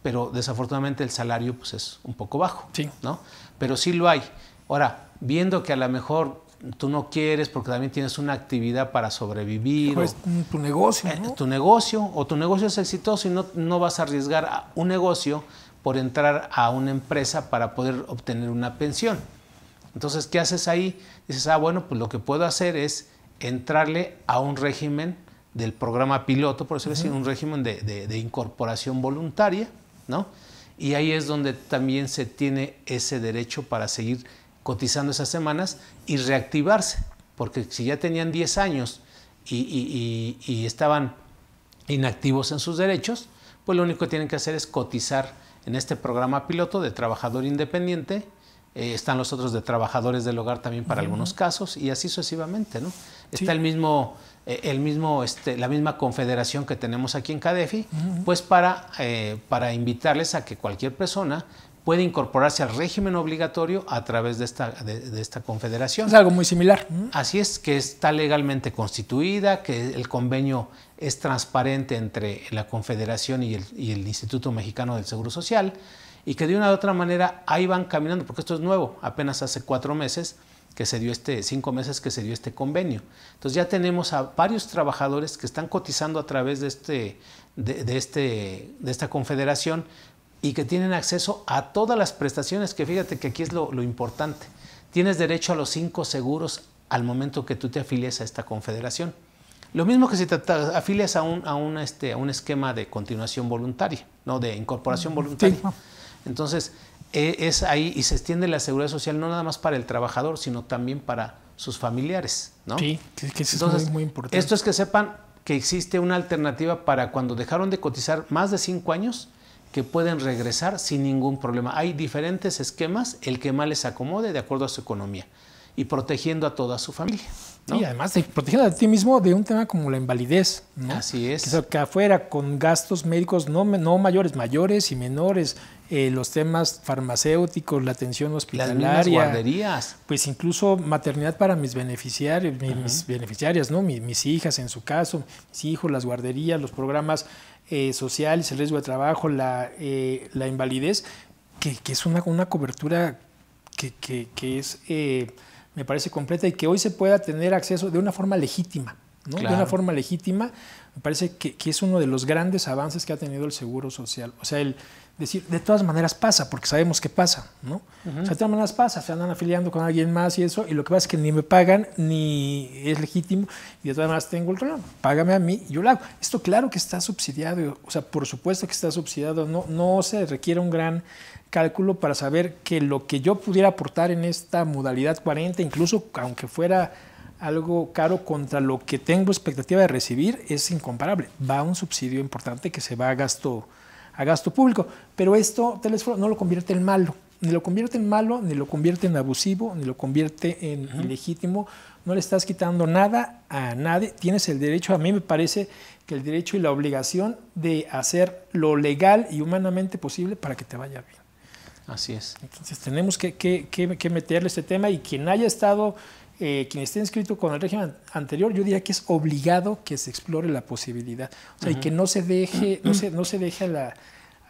pero desafortunadamente el salario pues es un poco bajo, ¿no? Pero sí lo hay. Ahora, viendo que a lo mejor tú no quieres porque también tienes una actividad para sobrevivir. Pues tu negocio, ¿no? Tu negocio es exitoso y no vas a arriesgar un negocio por entrar a una empresa para poder obtener una pensión. Entonces, ¿qué haces ahí? Dices, bueno, pues lo que puedo hacer es entrarle a un régimen del programa piloto, por decirlo así, un régimen de incorporación voluntaria, ¿no? Y ahí es donde también se tiene ese derecho para seguir cotizando esas semanas y reactivarse, porque si ya tenían 10 años y estaban inactivos en sus derechos, pues lo único que tienen que hacer es cotizar en este programa piloto de trabajador independiente. Están los otros de trabajadores del hogar también para algunos casos y así sucesivamente, ¿no? Está la misma confederación que tenemos aquí en CADEFI, pues para invitarles a que cualquier persona puede incorporarse al régimen obligatorio a través de esta confederación. Es algo muy similar. Así es, que está legalmente constituida, que el convenio es transparente entre la confederación y el Instituto Mexicano del Seguro Social, y que de una u otra manera ahí van caminando, porque esto es nuevo, apenas hace 4 meses que se dio 5 meses que se dio este convenio. Entonces ya tenemos a varios trabajadores que están cotizando a través de esta confederación y que tienen acceso a todas las prestaciones, que fíjate que aquí es lo importante. Tienes derecho a los 5 seguros al momento que tú te afilies a esta confederación. Lo mismo que si te afilias a un esquema de continuación voluntaria, ¿no? De incorporación voluntaria. Sí. Entonces, es ahí y se extiende la seguridad social no nada más para el trabajador, sino también para sus familiares, ¿no? Sí, que eso es muy importante. Esto es que sepan que existe una alternativa para cuando dejaron de cotizar más de 5 años, que pueden regresar sin ningún problema. Hay diferentes esquemas, el que más les acomode de acuerdo a su economía y protegiendo a toda su familia, ¿no? Sí, además te protegiendo a ti mismo de un tema como la invalidez, ¿no? Así es. Que afuera, con gastos médicos no mayores y menores, los temas farmacéuticos, la atención hospitalaria. Las mismas guarderías. Pues incluso maternidad para mis beneficiarios, mis beneficiarias, ¿no? Mis hijas en su caso, mis hijos, las guarderías, los programas sociales, el riesgo de trabajo, la invalidez, que es una cobertura que es... me parece completa y que hoy se pueda tener acceso de una forma legítima, ¿no? Claro. De una forma legítima, me parece que es uno de los grandes avances que ha tenido el Seguro Social. O sea, el decir, de todas maneras pasa, porque sabemos que pasa, ¿no? O sea, de todas maneras pasa, se andan afiliando con alguien más y eso, y lo que pasa es que ni me pagan, ni es legítimo, y de todas maneras tengo el problema, págame a mí, yo lo hago. Esto claro que está subsidiado, o sea, por supuesto que está subsidiado, no se requiere un gran cálculo para saber que lo que yo pudiera aportar en esta modalidad 40, incluso aunque fuera algo caro contra lo que tengo expectativa de recibir, es incomparable. Va a un subsidio importante que se va a gasto público, pero esto Telesforo no lo convierte en malo, ni lo convierte en malo, ni lo convierte en abusivo, ni lo convierte en ilegítimo. No le estás quitando nada a nadie. Tienes el derecho, a mí me parece que el derecho y la obligación de hacer lo legal y humanamente posible para que te vaya bien. Así es. Entonces tenemos que meterle este tema, y quien haya estado, quien esté inscrito con el régimen anterior, yo diría que es obligado que se explore la posibilidad. O sea, y que no se deje, no se deje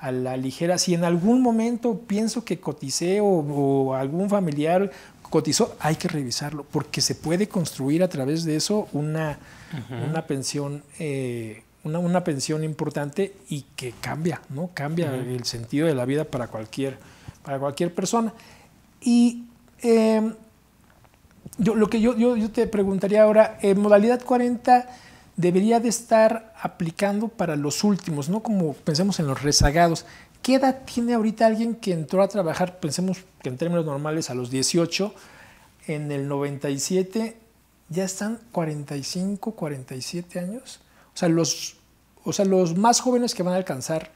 a la ligera. Si en algún momento pienso que coticé o algún familiar cotizó, hay que revisarlo, porque se puede construir a través de eso una pensión. Una pensión importante y que cambia, ¿no? Cambia el sentido de la vida para cualquier persona. Y lo que yo te preguntaría ahora, modalidad 40 debería de estar aplicando para los últimos, ¿no? Como pensemos en los rezagados. ¿Qué edad tiene ahorita alguien que entró a trabajar? Pensemos que en términos normales a los 18, en el 97 ya están 45, 47 años. O sea, los más jóvenes que van a alcanzar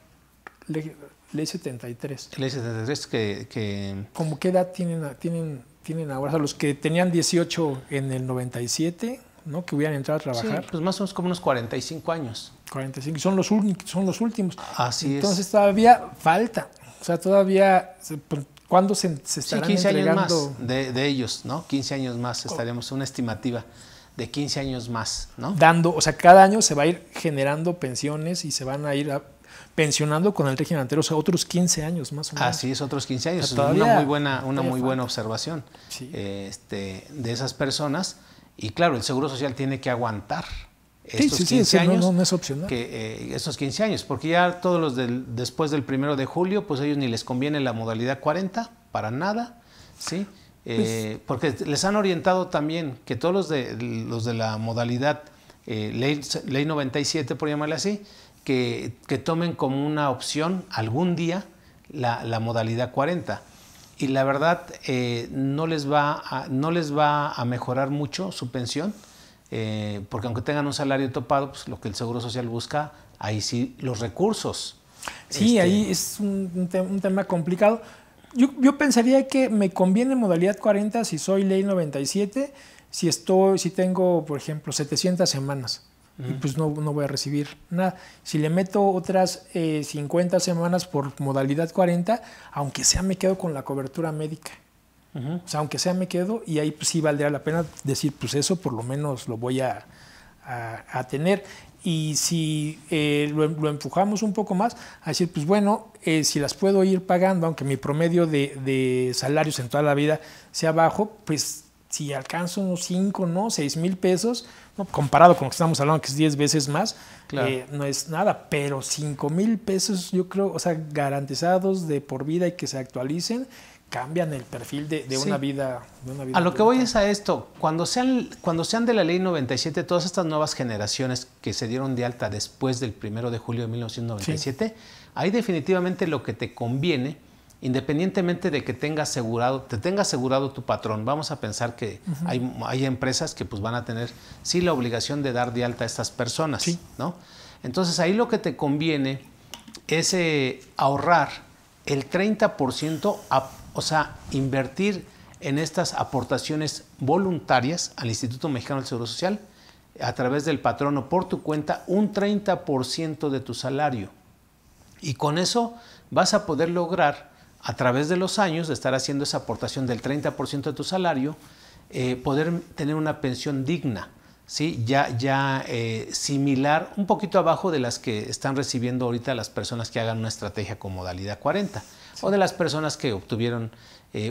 ley 73. Ley 73 que... ¿Cómo qué edad tienen ahora? O sea, los que tenían 18 en el 97, ¿no? Que hubieran entrado a trabajar. Sí, pues más o menos como unos 45 años. 45, son los últimos. Así Entonces todavía falta. O sea, todavía... ¿Cuándo se estarán 15 entregando? años más de ellos, ¿no? 15 años más estaremos, una estimativa de 15 años más, ¿no? O sea, cada año se va a ir generando pensiones y se van a ir pensionando con el régimen anterior, o sea, otros 15 años más o menos. Así es, otros 15 años. O sea, es una muy buena observación, sí, de esas personas. Y claro, el Seguro Social tiene que aguantar estos 15 años. No es opcional. Estos 15 años, porque ya todos los después del 1 de julio, pues a ellos ni les conviene la modalidad 40, para nada, ¿sí? Porque les han orientado también que todos los de la modalidad ley 97, por llamarle así, que tomen como una opción algún día la modalidad 40. Y la verdad no les va a mejorar mucho su pensión, porque aunque tengan un salario topado, pues lo que el Seguro Social busca, ahí sí, los recursos. Sí, ahí es un tema complicado. Yo pensaría que me conviene modalidad 40 si soy ley 97, si tengo, por ejemplo, 700 semanas. Y pues no voy a recibir nada. Si le meto otras 50 semanas por modalidad 40, aunque sea me quedo con la cobertura médica. O sea, aunque sea me quedo, y ahí pues sí valdría la pena decir, pues eso por lo menos lo voy a tener. Y si lo empujamos un poco más, a decir, pues bueno, si las puedo ir pagando, aunque mi promedio de salarios en toda la vida sea bajo, pues si alcanzo unos 5, ¿no? 6 mil pesos, ¿no? Comparado con lo que estamos hablando, que es 10 veces más, claro, no es nada, pero 5 mil pesos, yo creo, o sea, garantizados de por vida y que se actualicen, cambian el perfil de sí, una vida. A lo que voy es a esto, cuando sean de la ley 97, todas estas nuevas generaciones que se dieron de alta después del 1 de julio de 1997, sí, ahí definitivamente lo que te conviene, independientemente de que te tenga asegurado tu patrón, vamos a pensar que hay empresas que pues van a tener sí la obligación de dar de alta a estas personas, sí, ¿no? Entonces ahí lo que te conviene es ahorrar el 30%, o sea, invertir en estas aportaciones voluntarias al Instituto Mexicano del Seguro Social, a través del patrono por tu cuenta, un 30% de tu salario. Y con eso vas a poder lograr, a través de los años, de estar haciendo esa aportación del 30% de tu salario, poder tener una pensión digna, ¿sí? Ya similar, un poquito abajo de las que están recibiendo ahorita las personas que hagan una estrategia con modalidad 40, sí, o de las personas que obtuvieron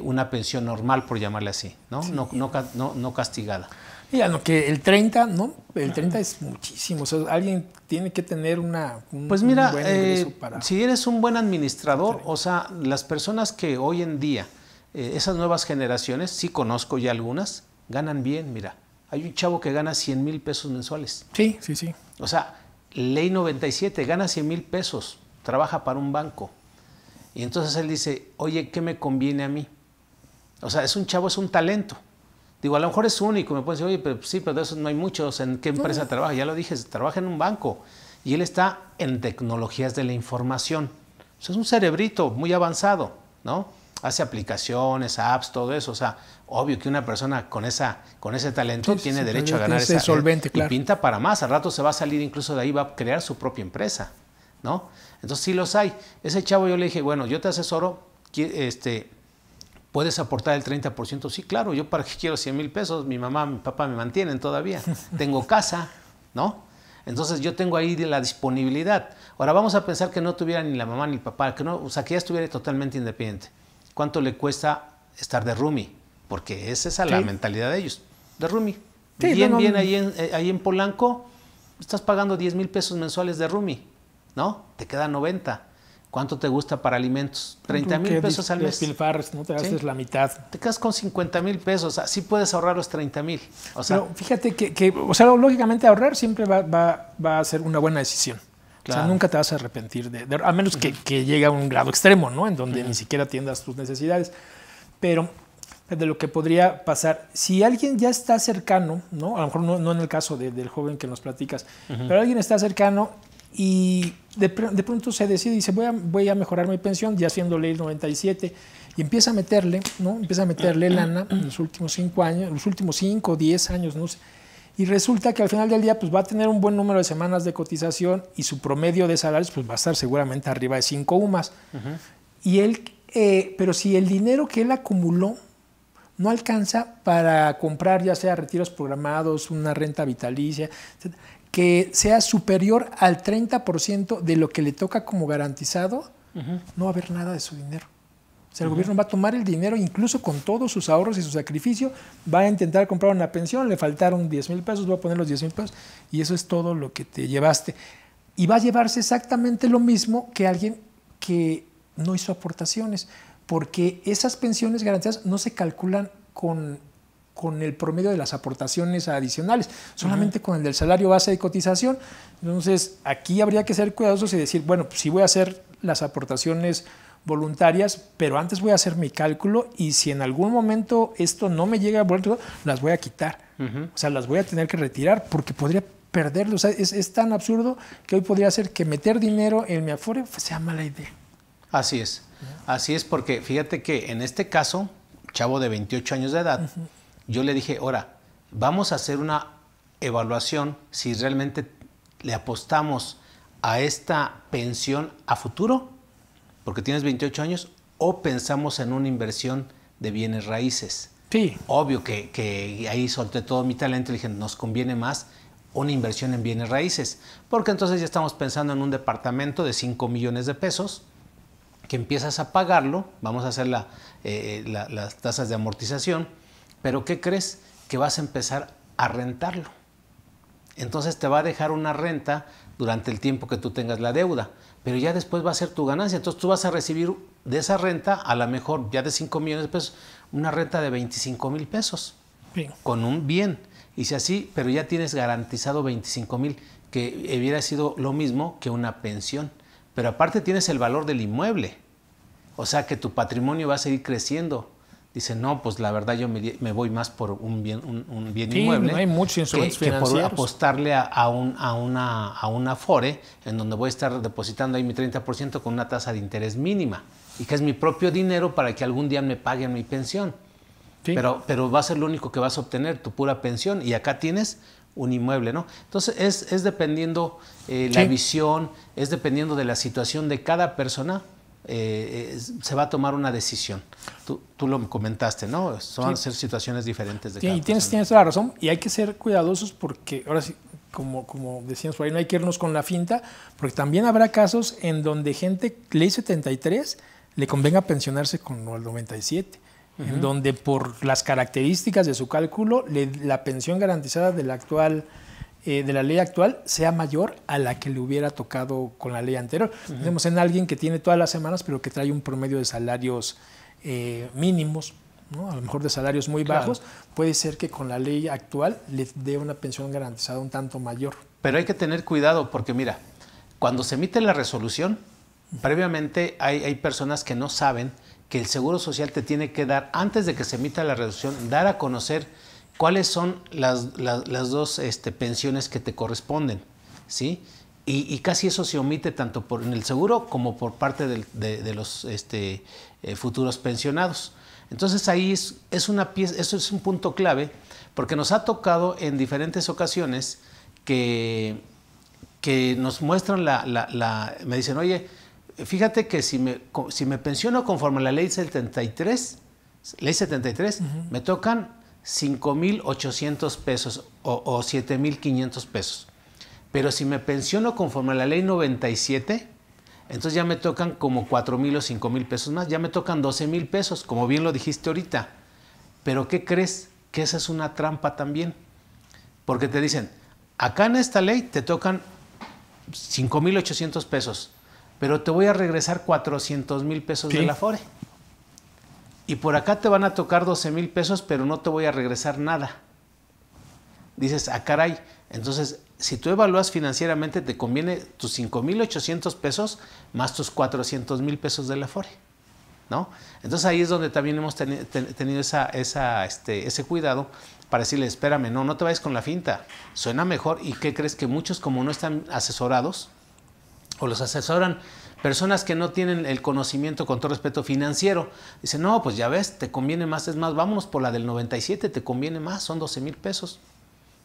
una pensión normal, por llamarle así, ¿no? Sí. No castigada. Ya, no, que el 30, ¿no? El 30 es muchísimo. O sea, alguien tiene que tener un buen ingreso para... Si eres un buen administrador, o sea, las personas que hoy en día, esas nuevas generaciones, sí conozco ya algunas, ganan bien, mira. Hay un chavo que gana 100,000 pesos mensuales. Sí, sí, sí. O sea, ley 97, gana 100,000 pesos, trabaja para un banco. Y entonces él dice, oye, ¿qué me conviene a mí? O sea, es un chavo, es un talento. Digo, a lo mejor es único, me pueden decir, oye, pero sí, pero de esos no hay muchos. ¿En qué empresa trabaja? Ya lo dije, trabaja en un banco. Y él está en tecnologías de la información. O sea, es un cerebrito muy avanzado, ¿no? Hace aplicaciones, apps, todo eso. O sea, obvio que una persona con ese talento tiene derecho a ganar esa solvente, claro. Y pinta para más. Al rato se va a salir incluso de ahí, va a crear su propia empresa, ¿no? Entonces sí los hay. Ese chavo yo le dije, bueno, yo te asesoro, ¿puedes aportar el 30%? Sí, claro, yo para qué quiero 100,000 pesos, mi mamá, mi papá me mantienen todavía, tengo casa, ¿no? Entonces yo tengo ahí la disponibilidad. Ahora vamos a pensar que no tuviera ni la mamá ni el papá, o sea, que ya estuviera totalmente independiente. ¿Cuánto le cuesta estar de roomie? Porque es esa la mentalidad de ellos, de roomie. Sí, bien ahí en Polanco, estás pagando 10,000 pesos mensuales de roomie, ¿no? Te queda 90. ¿Cuánto te gusta para alimentos? 30,000 pesos al mes. Despilfarras, no te gastes la mitad. Te quedas con 50,000 pesos. Así puedes ahorrar los 30,000. O sea, pero fíjate que o sea, lógicamente ahorrar siempre va a ser una buena decisión. Claro. O sea, nunca te vas a arrepentir a menos que llegue a un grado extremo, ¿no? En donde ni siquiera atiendas tus necesidades. Pero de lo que podría pasar, si alguien ya está cercano, ¿no? A lo mejor no en el caso del joven que nos platicas, pero alguien está cercano y de pronto se decide y dice, voy a mejorar mi pensión, ya siendo ley 97, y empieza a meterle, ¿no? Empieza a meterle lana en los últimos 5 años, los últimos 5 o 10 años, no sé. Y resulta que al final del día pues va a tener un buen número de semanas de cotización y su promedio de salarios pues va a estar seguramente arriba de 5 UMAS. Y pero si el dinero que él acumuló no alcanza para comprar ya sea retiros programados, una renta vitalicia, etc., que sea superior al 30% de lo que le toca como garantizado, no va a haber nada de su dinero. O sea, el gobierno va a tomar el dinero, incluso con todos sus ahorros y su sacrificio, va a intentar comprar una pensión, le faltaron 10,000 pesos, va a poner los 10,000 pesos y eso es todo lo que te llevaste. Y va a llevarse exactamente lo mismo que alguien que no hizo aportaciones, porque esas pensiones garantizadas no se calculan con el promedio de las aportaciones adicionales, solamente con el del salario base de cotización. Entonces, aquí habría que ser cuidadosos y decir, bueno, pues sí voy a hacer las aportaciones voluntarias, pero antes voy a hacer mi cálculo y si en algún momento esto no me llega a volver, las voy a quitar. O sea, las voy a tener que retirar porque podría perderlo. O sea, es tan absurdo que hoy podría ser que meter dinero en mi Afore sea mala idea. Así es. Así es porque fíjate que en este caso, chavo de 28 años de edad, yo le dije, ahora, vamos a hacer una evaluación si realmente le apostamos a esta pensión a futuro, porque tienes 28 años, o pensamos en una inversión de bienes raíces. Sí. Obvio que ahí solté todo mi talento y dije, nos conviene más una inversión en bienes raíces, porque entonces ya estamos pensando en un departamento de 5 millones de pesos, que empiezas a pagarlo, vamos a hacer las tasas de amortización, pero ¿qué crees? Que vas a empezar a rentarlo. Entonces te va a dejar una renta durante el tiempo que tú tengas la deuda, pero ya después va a ser tu ganancia. Entonces tú vas a recibir de esa renta, a lo mejor ya de 5 millones de pesos, una renta de 25,000 pesos, bien, con un bien. Y si así, pero ya tienes garantizado 25,000, que hubiera sido lo mismo que una pensión. Pero aparte tienes el valor del inmueble, o sea que tu patrimonio va a seguir creciendo. Dice, no, pues la verdad yo me voy más por un bien inmueble. No hay muchos instrumentos financieros. Que por apostarle a una Afore, en donde voy a estar depositando ahí mi 30% con una tasa de interés mínima, y que es mi propio dinero para que algún día me paguen mi pensión. Sí. Pero va a ser lo único que vas a obtener, tu pura pensión, y acá tienes un inmueble, ¿no? Entonces es dependiendo la visión, es dependiendo de la situación de cada persona, se va a tomar una decisión. Tú lo comentaste, ¿no? Van a ser situaciones diferentes de cada persona. Tienes toda la razón, y hay que ser cuidadosos porque ahora sí, como decíamos por ahí, no hay que irnos con la finta, porque también habrá casos en donde gente, ley 73, le convenga pensionarse con el 97. En donde por las características de su cálculo, la pensión garantizada de la ley actual sea mayor a la que le hubiera tocado con la ley anterior. Tenemos en alguien que tiene todas las semanas, pero que trae un promedio de salarios mínimos, ¿no? A lo mejor de salarios muy bajos, puede ser que con la ley actual le dé una pensión garantizada un tanto mayor. Pero hay que tener cuidado porque mira, cuando se emite la resolución, previamente hay personas que no saben que el Seguro Social te tiene que dar, antes de que se emita la resolución, dar a conocer cuáles son las dos pensiones que te corresponden, ¿sí? Y casi eso se omite tanto en el seguro como por parte de los futuros pensionados. Entonces ahí es una pieza, eso es un punto clave, porque nos ha tocado en diferentes ocasiones que nos muestran me dicen, oye, fíjate que si me pensiono conforme a la ley 73, me tocan 5,800 pesos o 7,500 pesos. Pero si me pensiono conforme a la ley 97, entonces ya me tocan como 4,000 o 5,000 pesos más, ya me tocan 12,000 pesos, como bien lo dijiste ahorita. Pero ¿qué crees? Que esa es una trampa también. Porque te dicen, acá en esta ley te tocan 5,800 pesos, pero te voy a regresar 400,000 pesos de la Afore. Y por acá te van a tocar 12,000 pesos, pero no te voy a regresar nada. Dices, caray, entonces si tú evalúas financieramente te conviene tus 5,800 pesos más tus 400,000 pesos de la Afore, ¿no? Entonces ahí es donde también hemos tenido ese cuidado para decirle, espérame, no te vayas con la finta, suena mejor. ¿Y qué crees? Que muchos, como no están asesorados, o los asesoran personas que no tienen el conocimiento, con todo respeto, financiero, dicen, no, pues ya ves, te conviene más, es más, vámonos por la del 97, te conviene más, son 12,000 pesos.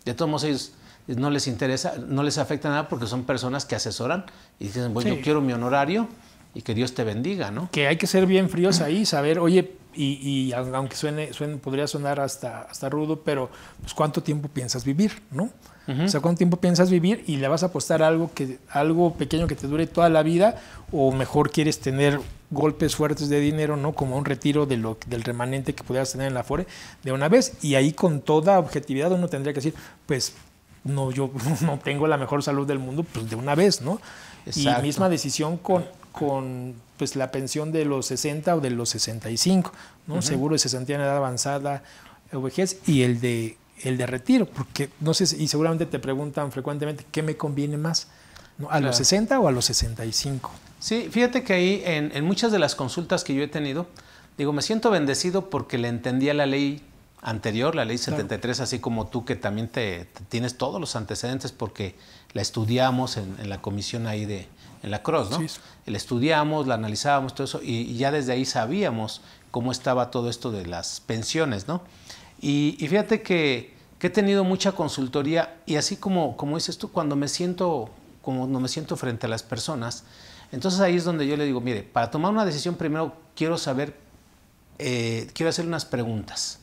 De todos modos, ellos no les interesa, no les afecta nada porque son personas que asesoran y dicen, bueno, yo quiero mi honorario y que Dios te bendiga, ¿no? Que hay que ser bien fríos ahí, saber, oye, y aunque podría sonar hasta rudo, pero pues ¿cuánto tiempo piensas vivir, no? O sea, ¿cuánto tiempo piensas vivir? Y le vas a apostar a algo pequeño que te dure toda la vida, o mejor quieres tener golpes fuertes de dinero, ¿no? Como un retiro del remanente que pudieras tener en la Afore de una vez. Y ahí con toda objetividad uno tendría que decir, pues no, yo no tengo la mejor salud del mundo, pues de una vez, ¿no? Exacto. Y misma decisión con pues la pensión de los 60 o de los 65, ¿no? Seguro de cesantía en edad avanzada o vejez, y el de retiro, porque no sé, y seguramente te preguntan frecuentemente qué me conviene más, ¿no? ¿A los 60 o a los 65? Sí, fíjate que ahí en muchas de las consultas que yo he tenido, digo, me siento bendecido porque le entendía la ley anterior, la ley 73, claro. Así como tú, que también te tienes todos los antecedentes porque la estudiamos en la comisión ahí en la CROSS, ¿no? Sí. La estudiamos, la analizábamos, todo eso, y ya desde ahí sabíamos cómo estaba todo esto de las pensiones, ¿no? Y fíjate que he tenido mucha consultoría, y así como dices tú, cuando me siento frente a las personas, entonces ahí es donde yo le digo, mire, para tomar una decisión primero quiero saber, quiero hacerle unas preguntas.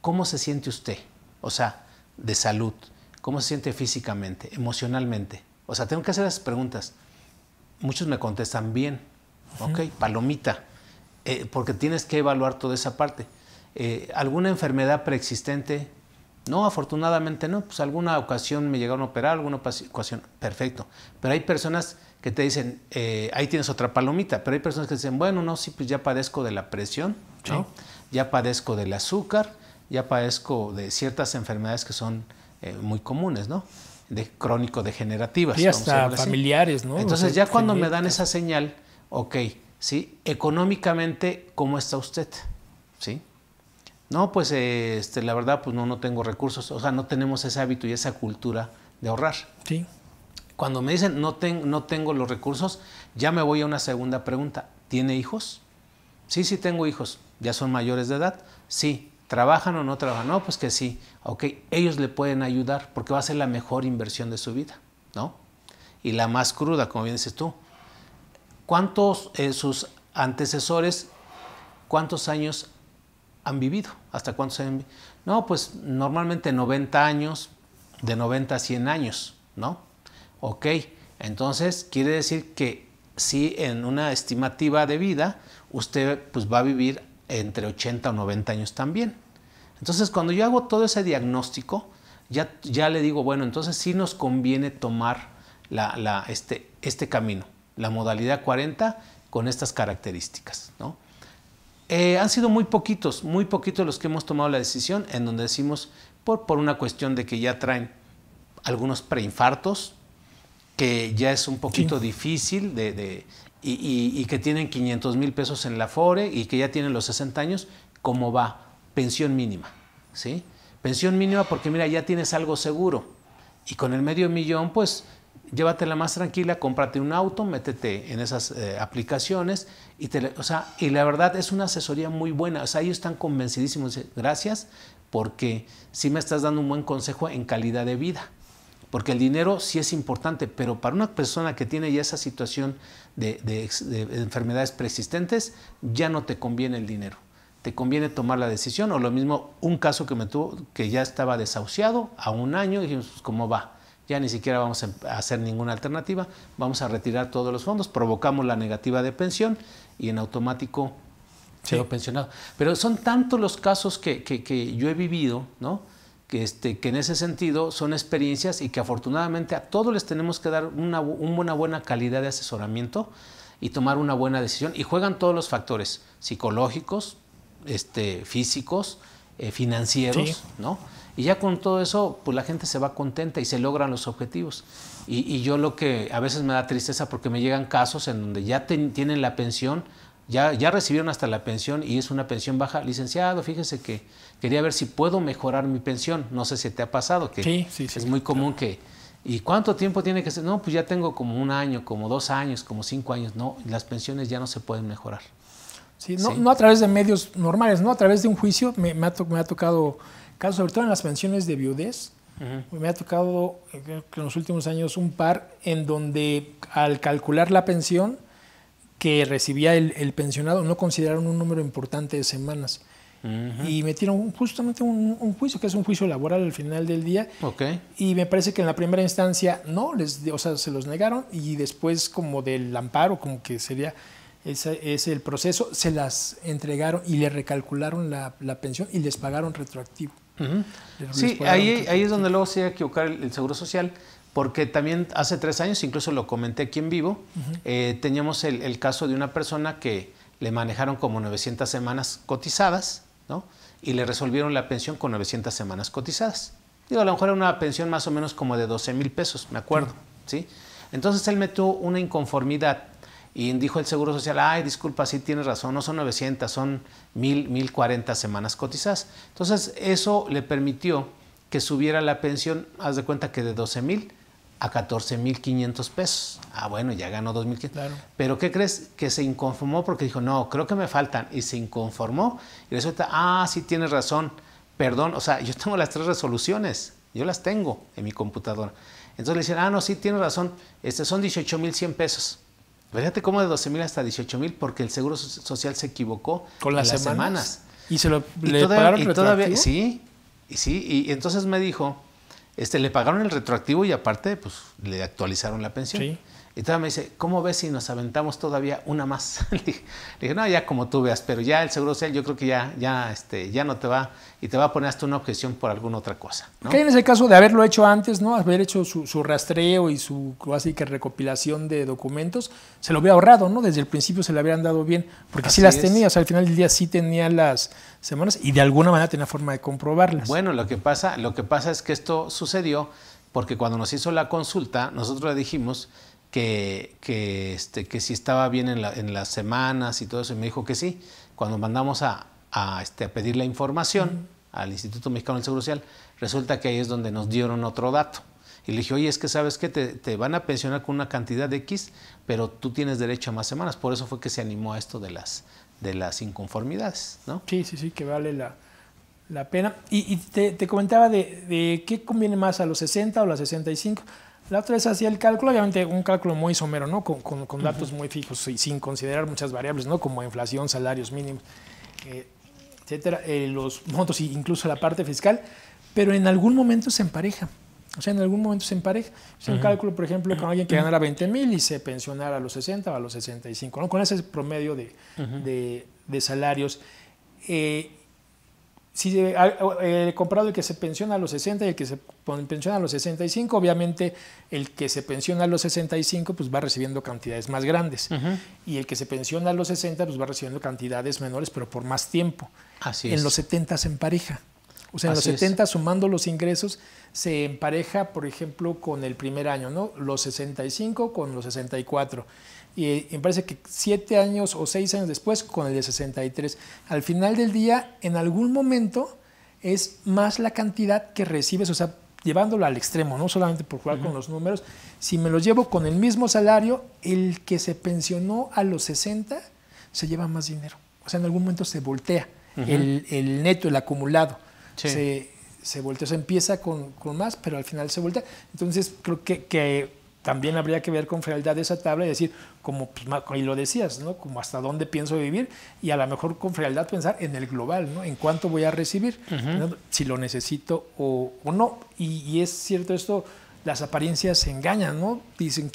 ¿Cómo se siente usted? O sea, de salud. ¿Cómo se siente físicamente, emocionalmente? O sea, tengo que hacer esas preguntas. Muchos me contestan bien, ok, palomita, porque tienes que evaluar toda esa parte. ¿Alguna enfermedad preexistente? No, afortunadamente no. Pues alguna ocasión me llegaron a operar, alguna ocasión, perfecto. Pero hay personas que te dicen, ahí tienes otra palomita, pero hay personas que dicen, bueno, no, sí, pues ya padezco de la presión, ¿no? Ya padezco del azúcar, ya padezco de ciertas enfermedades que son muy comunes, ¿no? Crónico-degenerativas. Y hasta familiares, ¿no? Entonces, o sea, ya cuando me dan esa señal, ok, ¿sí? Económicamente, ¿cómo está usted? ¿Sí? No, pues la verdad, pues no tengo recursos, o sea, no tenemos ese hábito y esa cultura de ahorrar. Sí. Cuando me dicen no tengo los recursos, ya me voy a una segunda pregunta. ¿Tiene hijos? Sí, sí tengo hijos, ya son mayores de edad, sí. ¿Trabajan o no trabajan? No, pues que sí. Ok, ellos le pueden ayudar porque va a ser la mejor inversión de su vida, ¿no? Y la más cruda, como bien dices tú. ¿Cuántos sus antecesores, cuántos años han vivido? ¿Hasta cuántos años han vivido? No, pues normalmente 90 años, de 90 a 100 años, ¿no? Ok, entonces quiere decir que sí, en una estimativa de vida, usted pues va a vivir entre 80 o 90 años también. Entonces, cuando yo hago todo ese diagnóstico, ya le digo, bueno, entonces sí nos conviene tomar este camino, la modalidad 40 con estas características, ¿no? Han sido muy poquitos los que hemos tomado la decisión en donde decimos, por una cuestión de que ya traen algunos preinfartos, que ya es un poquito difícil y que tienen 500,000 pesos en la Afore y que ya tienen los 60 años, ¿cómo va? Pensión mínima, ¿sí? Pensión mínima porque mira, ya tienes algo seguro y con el $500,000, pues llévatela más tranquila, cómprate un auto, métete en esas aplicaciones y la verdad es una asesoría muy buena, o sea, ellos están convencidísimos, gracias, porque sí me estás dando un buen consejo en calidad de vida. Porque el dinero sí es importante, pero para una persona que tiene ya esa situación de enfermedades preexistentes, ya no te conviene el dinero. Te conviene tomar la decisión, o lo mismo, un caso que me tuvo, que ya estaba desahuciado a 1 año, y dijimos, pues, ¿cómo va? Ya ni siquiera vamos a hacer ninguna alternativa, vamos a retirar todos los fondos, provocamos la negativa de pensión y en automático quedó pensionado. Pero son tantos los casos que yo he vivido, ¿no? Que en ese sentido son experiencias y que afortunadamente a todos les tenemos que dar una buena calidad de asesoramiento y tomar una buena decisión. Y juegan todos los factores psicológicos, físicos, financieros, ¿no? Y ya con todo eso, pues la gente se va contenta y se logran los objetivos. Y yo lo que a veces me da tristeza porque me llegan casos en donde ya tienen la pensión, ya recibieron hasta la pensión y es una pensión baja. Licenciado, fíjese que quería ver si puedo mejorar mi pensión. No sé si te ha pasado, que es muy común que... ¿Y cuánto tiempo tiene que ser? No, pues ya tengo como 1 año, como 2 años, como 5 años. No, las pensiones ya no se pueden mejorar. Sí, no a través de medios normales, no a través de un juicio. Me ha tocado casos, sobre todo en las pensiones de viudez. Me ha tocado creo que en los últimos años un par en donde al calcular la pensión que recibía el pensionado no consideraron un número importante de semanas. Y metieron justamente un juicio, que es un juicio laboral al final del día. Y me parece que en la primera instancia se los negaron y después como del amparo, como que sería es el proceso, se las entregaron y le recalcularon la pensión y les pagaron retroactivo. Sí, ahí es donde luego se iba a equivocar el Seguro Social, porque también hace 3 años, incluso lo comenté aquí en vivo, teníamos el caso de una persona que le manejaron como 900 semanas cotizadas, ¿no? Y le resolvieron la pensión con 900 semanas cotizadas. Digo, a lo mejor era una pensión más o menos como de 12,000 pesos, me acuerdo, ¿sí? Entonces él metió una inconformidad y dijo el Seguro Social, ay, disculpa, sí tienes razón, no son 900, son 1,040 semanas cotizadas. Entonces eso le permitió que subiera la pensión, haz de cuenta que de 12,000 a 14,500 pesos. Ah, bueno, ya ganó 2,500. Claro. Pero ¿qué crees? Que se inconformó porque dijo, no, creo que me faltan. Y se inconformó y resulta, sí tienes razón, perdón, o sea, yo tengo las 3 resoluciones, yo las tengo en mi computadora. Entonces le dicen, no, sí, tienes razón, son 18,100 pesos. Fíjate cómo de 12,000 hasta 18,000 porque el Seguro Social se equivocó con las semanas. ¿Y le pagaron retroactivo? Sí, y entonces me dijo, le pagaron el retroactivo y aparte pues le actualizaron la pensión. Sí. Y todavía me dice, ¿cómo ves si nos aventamos todavía una más? Le dije, no, ya como tú veas, pero ya el Seguro Social yo creo que ya no te va, y te va a poner hasta una objeción por alguna otra cosa, ¿no? Que en ese caso de haberlo hecho antes, ¿no? Haber hecho su rastreo y su así que recopilación de documentos, se lo hubiera ahorrado, ¿no? Desde el principio se le habrían dado bien, porque así sí las tenía, o sea, al final del día sí tenía las semanas y de alguna manera tenía forma de comprobarlas. Bueno, lo que pasa es que esto sucedió porque cuando nos hizo la consulta, nosotros le dijimos que si estaba bien en las semanas y todo eso, y me dijo que sí. Cuando mandamos a pedir la información al Instituto Mexicano del Seguro Social, resulta que ahí es donde nos dieron otro dato. Y le dije, oye, es que sabes que te van a pensionar con una cantidad de X, pero tú tienes derecho a más semanas. Por eso fue que se animó a esto de de las inconformidades, ¿no? Sí, que vale la pena. Y te comentaba de qué conviene más, a los 60 o a los 65. La otra vez hacía el cálculo, obviamente un cálculo muy somero, ¿no? Con datos muy fijos y sin considerar muchas variables, ¿no? Como inflación, salarios mínimos, etcétera, los montos e incluso la parte fiscal, pero en algún momento se empareja. O sea, en algún momento se empareja. O sea, un cálculo, por ejemplo, con alguien que ganara 20,000 y se pensionara a los 60 o a los 65, ¿no? Con ese promedio de salarios. Si comparado el que se pensiona a los 60 y el que se pensiona a los 65, obviamente el que se pensiona a los 65 pues va recibiendo cantidades más grandes, y el que se pensiona a los 60 pues va recibiendo cantidades menores, pero por más tiempo. Así es. En los 70 se empareja. O sea, en los 70, sumando los ingresos, se empareja, por ejemplo, con el primer año, ¿no? Los 65 con los 64. Y me parece que 7 años o 6 años después con el de 63. Al final del día, en algún momento, es más la cantidad que recibes, o sea, llevándolo al extremo, no solamente por jugar con los números. Si me los llevo con el mismo salario, el que se pensionó a los 60 se lleva más dinero. O sea, en algún momento se voltea el neto, el acumulado. Sí. Se voltea, se empieza con más, pero al final se voltea. Entonces, creo que también habría que ver con frialdad esa tabla y decir, como pues, y lo decías, ¿no? Como hasta dónde pienso vivir, y a lo mejor con frialdad pensar en el global, ¿no? En cuánto voy a recibir, ¿no? Si lo necesito o no. Y es cierto esto, las apariencias se engañan, ¿no? Dicen,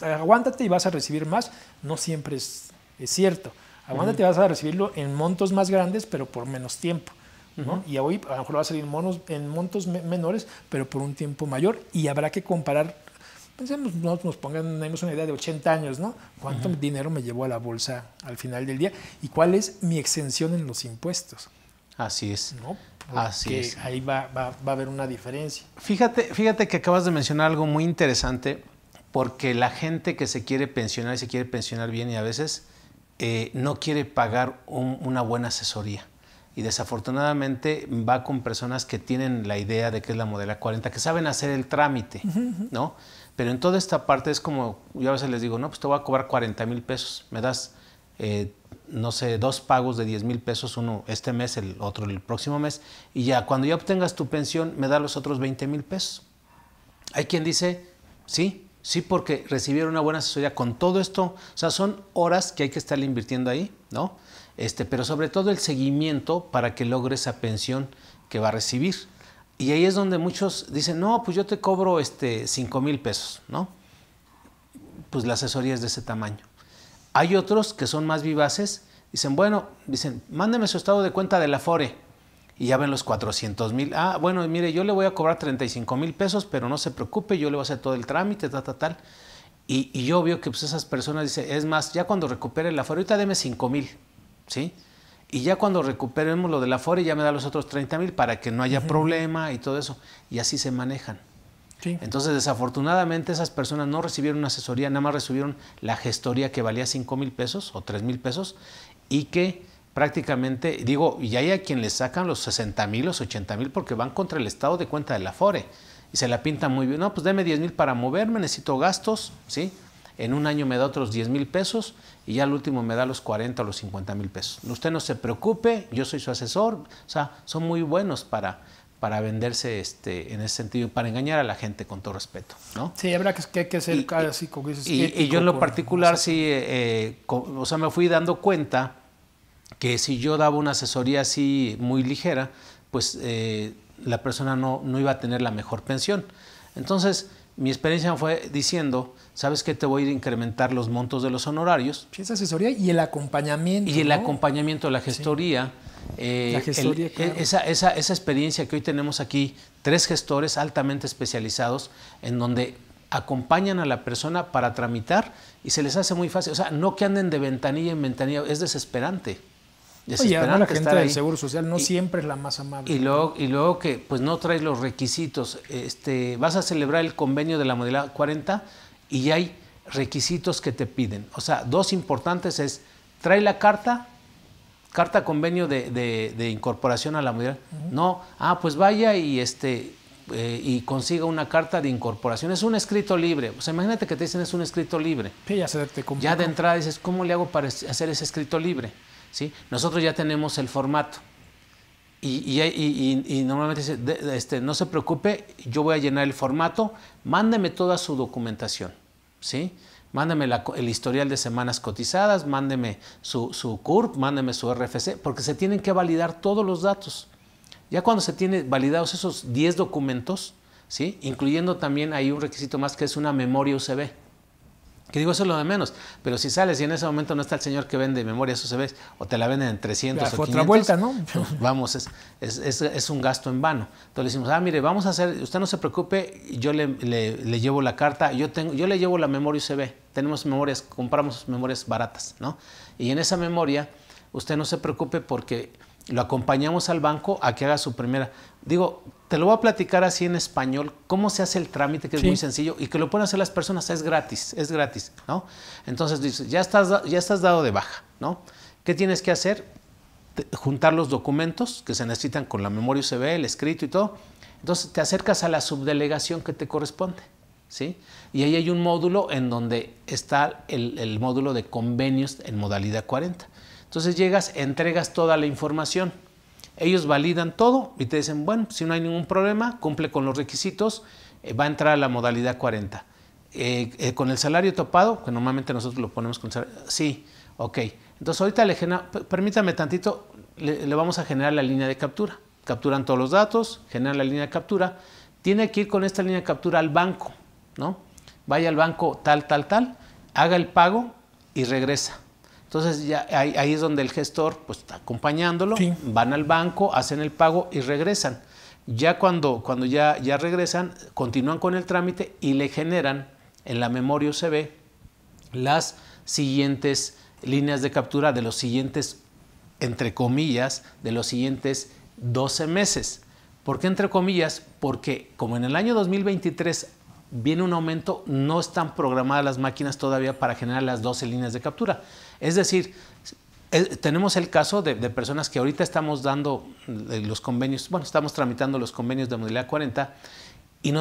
aguántate y vas a recibir más. No siempre es cierto. Aguántate y vas a recibirlo en montos más grandes, pero por menos tiempo, ¿no? Y hoy a lo mejor va a salir en montos menores, pero por un tiempo mayor, y habrá que comparar. Pensemos, tenemos una idea de 80 años, ¿no? ¿Cuánto dinero me llevó a la bolsa al final del día? ¿Y cuál es mi exención en los impuestos? Así es. ¿No? Así es. Ahí va a haber una diferencia. Fíjate que acabas de mencionar algo muy interesante, porque la gente que se quiere pensionar y se quiere pensionar bien, y a veces no quiere pagar una buena asesoría. Y desafortunadamente va con personas que tienen la idea de que es la modalidad 40, que saben hacer el trámite, ¿no? Pero en toda esta parte es como, yo a veces les digo, no, pues te voy a cobrar 40,000 pesos, me das, no sé, 2 pagos de 10,000 pesos, uno este mes, el otro el próximo mes, y ya cuando ya obtengas tu pensión, me da los otros 20,000 pesos. Hay quien dice, sí, porque recibieron una buena asesoría con todo esto, o sea, son horas que hay que estarle invirtiendo ahí, ¿no? Pero sobre todo el seguimiento para que logre esa pensión que va a recibir. Y ahí es donde muchos dicen, no, pues yo te cobro 5,000 pesos, ¿no? Pues la asesoría es de ese tamaño. Hay otros que son más vivaces, dicen, mándeme su estado de cuenta de la Afore, y ya ven los 400,000. Ah, bueno, mire, yo le voy a cobrar 35,000 pesos, pero no se preocupe, yo le voy a hacer todo el trámite, tal. Y yo veo que pues, esas personas dicen, es más, ya cuando recupere la Afore, ahorita deme 5,000, ¿sí? Y ya cuando recuperemos lo de la Afore ya me da los otros 30,000 para que no haya problema y todo eso. Y así se manejan. Sí. Entonces, desafortunadamente, esas personas no recibieron una asesoría, nada más recibieron la gestoría que valía 5,000 pesos o 3,000 pesos, y que prácticamente, y hay a quien les sacan los 60,000, los 80,000 porque van contra el estado de cuenta de la Afore y se la pintan muy bien. No, pues deme 10,000 para moverme, necesito gastos, ¿sí? En un año me da otros 10,000 pesos y ya al último me da los 40 o los 50,000 pesos. Usted no se preocupe, yo soy su asesor. O sea, son muy buenos para venderse en ese sentido, para engañar a la gente, con todo respeto, ¿no? Sí, habrá que ser así como dices. Y yo en lo particular sí, o sea, me fui dando cuenta que si yo daba una asesoría así muy ligera, pues la persona no iba a tener la mejor pensión. Entonces, mi experiencia fue diciendo, ¿sabes qué? Te voy a ir a incrementar los montos de los honorarios. Sí, esa asesoría y el acompañamiento. Y el acompañamiento de la gestoría. Sí. La gestoría, claro. Esa experiencia que hoy tenemos aquí, 3 gestores altamente especializados, en donde acompañan a la persona para tramitar y se les hace muy fácil. O sea, no que anden de ventanilla en ventanilla, es desesperante. Oye, además la gente del Seguro Social no siempre es la más amable. Y luego que pues no traes los requisitos. Vas a celebrar el convenio de la modalidad 40 y hay requisitos que te piden. O sea, 2 importantes es, trae la carta convenio de incorporación a la modalidad. No, pues vaya y consiga una carta de incorporación. Es un escrito libre. O sea, imagínate que te dicen es un escrito libre. Sí, ya se te complicó. Ya de entrada dices, ¿cómo le hago para hacer ese escrito libre? ¿sí? Nosotros ya tenemos el formato. Y normalmente dice, no se preocupe, yo voy a llenar el formato, mándeme toda su documentación, ¿sí? Mándeme el historial de semanas cotizadas, mándeme su CURP, mándeme su RFC, porque se tienen que validar todos los datos. Ya cuando se tienen validados esos 10 documentos, ¿sí? Incluyendo también hay un requisito más que es una memoria USB. Que digo, eso es lo de menos, pero si sales y en ese momento no está el señor que vende memorias USB o te la venden en 300 o 500, otra vuelta, ¿no? Pues vamos, es un gasto en vano. Entonces le decimos, mire, vamos a hacer, usted no se preocupe, yo le llevo la carta, yo le llevo la memoria USB, tenemos memorias, compramos memorias baratas, ¿no? Y en esa memoria, usted no se preocupe porque lo acompañamos al banco a que haga su primera. Digo, te lo voy a platicar así en español, cómo se hace el trámite, que es muy sencillo y que lo pueden hacer las personas, es gratis, ¿no? Entonces dices, ya estás dado de baja, ¿no? ¿Qué tienes que hacer? Juntar los documentos que se necesitan con la memoria USB, el escrito y todo. Entonces te acercas a la subdelegación que te corresponde, ¿sí? Y ahí hay un módulo en donde está el módulo de convenios en modalidad 40. Entonces llegas, entregas toda la información, ellos validan todo y te dicen, bueno, si no hay ningún problema, cumple con los requisitos, va a entrar a la modalidad 40. Con el salario topado, que normalmente nosotros lo ponemos con salario, sí, ok. Entonces ahorita permítame tantito, le vamos a generar la línea de captura. Capturan todos los datos, generan la línea de captura, tiene que ir con esta línea de captura al banco, ¿no? Vaya al banco tal, haga el pago y regresa. Entonces ya ahí es donde el gestor pues está acompañándolo, van al banco, hacen el pago y regresan. Ya cuando ya regresan, continúan con el trámite y le generan en la memoria USB las siguientes líneas de captura de los siguientes, entre comillas, de los siguientes 12 meses. ¿Por qué entre comillas? Porque como en el año 2023 viene un aumento, no están programadas las máquinas todavía para generar las 12 líneas de captura. Es decir, tenemos el caso de personas que ahorita estamos dando los convenios, bueno, estamos tramitando los convenios de modalidad 40 y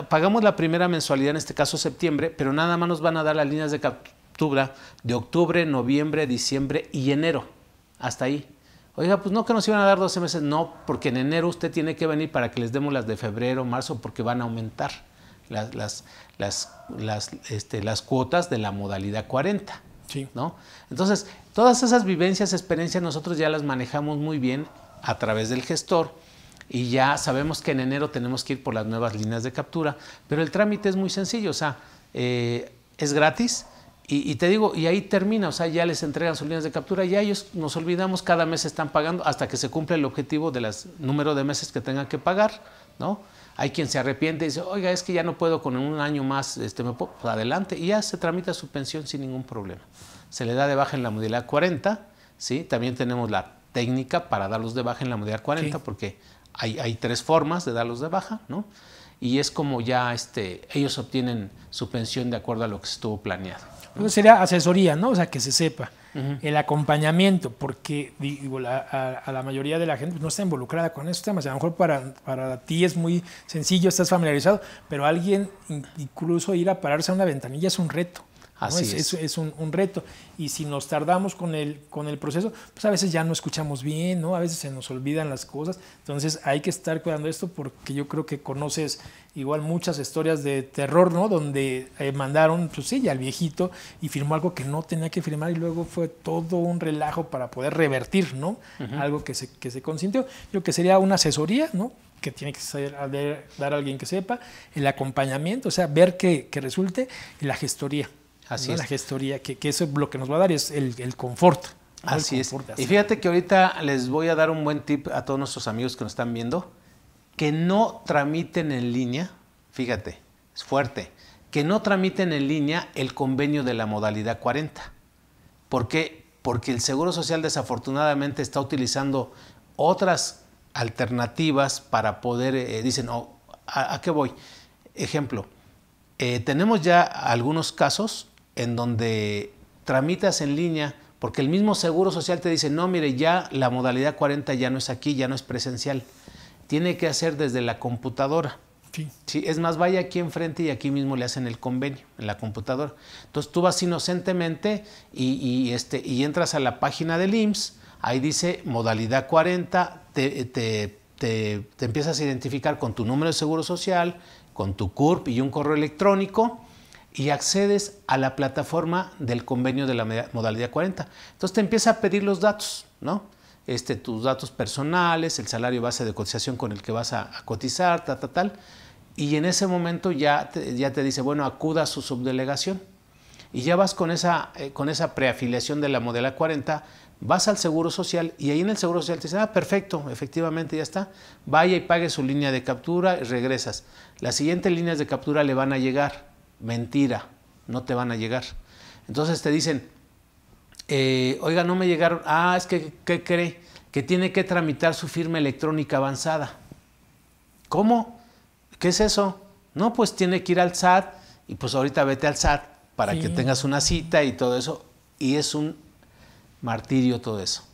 pagamos la primera mensualidad, en este caso septiembre, pero nada más nos van a dar las líneas de captura de octubre, noviembre, diciembre y enero. Hasta ahí. Oiga, pues no que nos iban a dar 12 meses, no, porque en enero usted tiene que venir para que les demos las de febrero, marzo, porque van a aumentar las cuotas de la modalidad 40. Sí. ¿No? Entonces, todas esas vivencias, experiencias, nosotros ya las manejamos muy bien a través del gestor y ya sabemos que en enero tenemos que ir por las nuevas líneas de captura, pero el trámite es muy sencillo, o sea, es gratis y te digo, y ahí termina, o sea, ya les entregan sus líneas de captura y ya ellos nos olvidamos, cada mes están pagando hasta que se cumple el objetivo de los número de meses que tengan que pagar, ¿no? Hay quien se arrepiente y dice, oiga, es que ya no puedo con un año más, pues adelante, y ya se tramita su pensión sin ningún problema. Se le da de baja en la modalidad 40, ¿sí? También tenemos la técnica para darlos de baja en la modalidad 40, porque hay 3 formas de darlos de baja, ¿no? Y es como ya ellos obtienen su pensión de acuerdo a lo que estuvo planeado, ¿no? Entonces sería asesoría, ¿no? O sea, que se sepa. El acompañamiento, porque digo, a la mayoría de la gente no está involucrada con esos temas. A lo mejor para ti es muy sencillo, estás familiarizado, pero alguien incluso ir a pararse a una ventanilla es un reto. ¿no? Así es un reto. Y si nos tardamos con el proceso, pues a veces ya no escuchamos bien, ¿no? A veces se nos olvidan las cosas. Entonces hay que estar cuidando esto porque yo creo que conoces igual muchas historias de terror, ¿no? Donde mandaron, pues sí, al viejito y firmó algo que no tenía que firmar y luego fue todo un relajo para poder revertir, ¿no? Algo que se consintió. Yo creo que sería una asesoría, ¿no? Que tiene que dar a alguien que sepa, el acompañamiento, o sea, ver que resulte, y la gestoría. Así ¿no? es. La gestoría, que eso es lo que nos va a dar, es el confort. ¿no? Así es. Y fíjate que ahorita les voy a dar un buen tip a todos nuestros amigos que nos están viendo, que no tramiten en línea, fíjate, es fuerte, que no tramiten en línea el convenio de la modalidad 40. ¿Por qué? Porque el Seguro Social desafortunadamente está utilizando otras alternativas para poder, dicen, oh, ¿a qué voy? Ejemplo, tenemos ya algunos casos en donde tramitas en línea porque el mismo Seguro Social te dice, no, mire, ya la modalidad 40 ya no es aquí, ya no es presencial. Tiene que hacer desde la computadora. Sí. Sí, es más, vaya aquí enfrente y aquí mismo le hacen el convenio en la computadora. Entonces tú vas inocentemente y entras a la página del IMSS, ahí dice modalidad 40, te empiezas a identificar con tu número de seguro social, con tu CURP y un correo electrónico y accedes a la plataforma del convenio de la modalidad 40. Entonces te empieza a pedir los datos, ¿no? Tus datos personales, el salario base de cotización con el que vas a cotizar, tal. Y en ese momento ya te dice, bueno, acuda a su subdelegación. Y ya vas con esa preafiliación de la modalidad 40, vas al Seguro Social y ahí en el Seguro Social te dicen, perfecto, efectivamente ya está, vaya y pague su línea de captura y regresas. Las siguientes líneas de captura le van a llegar. Mentira, no te van a llegar. Entonces te dicen, oiga, no me llegaron, es que, ¿qué cree? Que tiene que tramitar su firma electrónica avanzada. ¿Cómo? ¿Qué es eso? No, pues tiene que ir al SAT y pues ahorita vete al SAT para que tengas una cita y todo eso. Y es un martirio todo eso.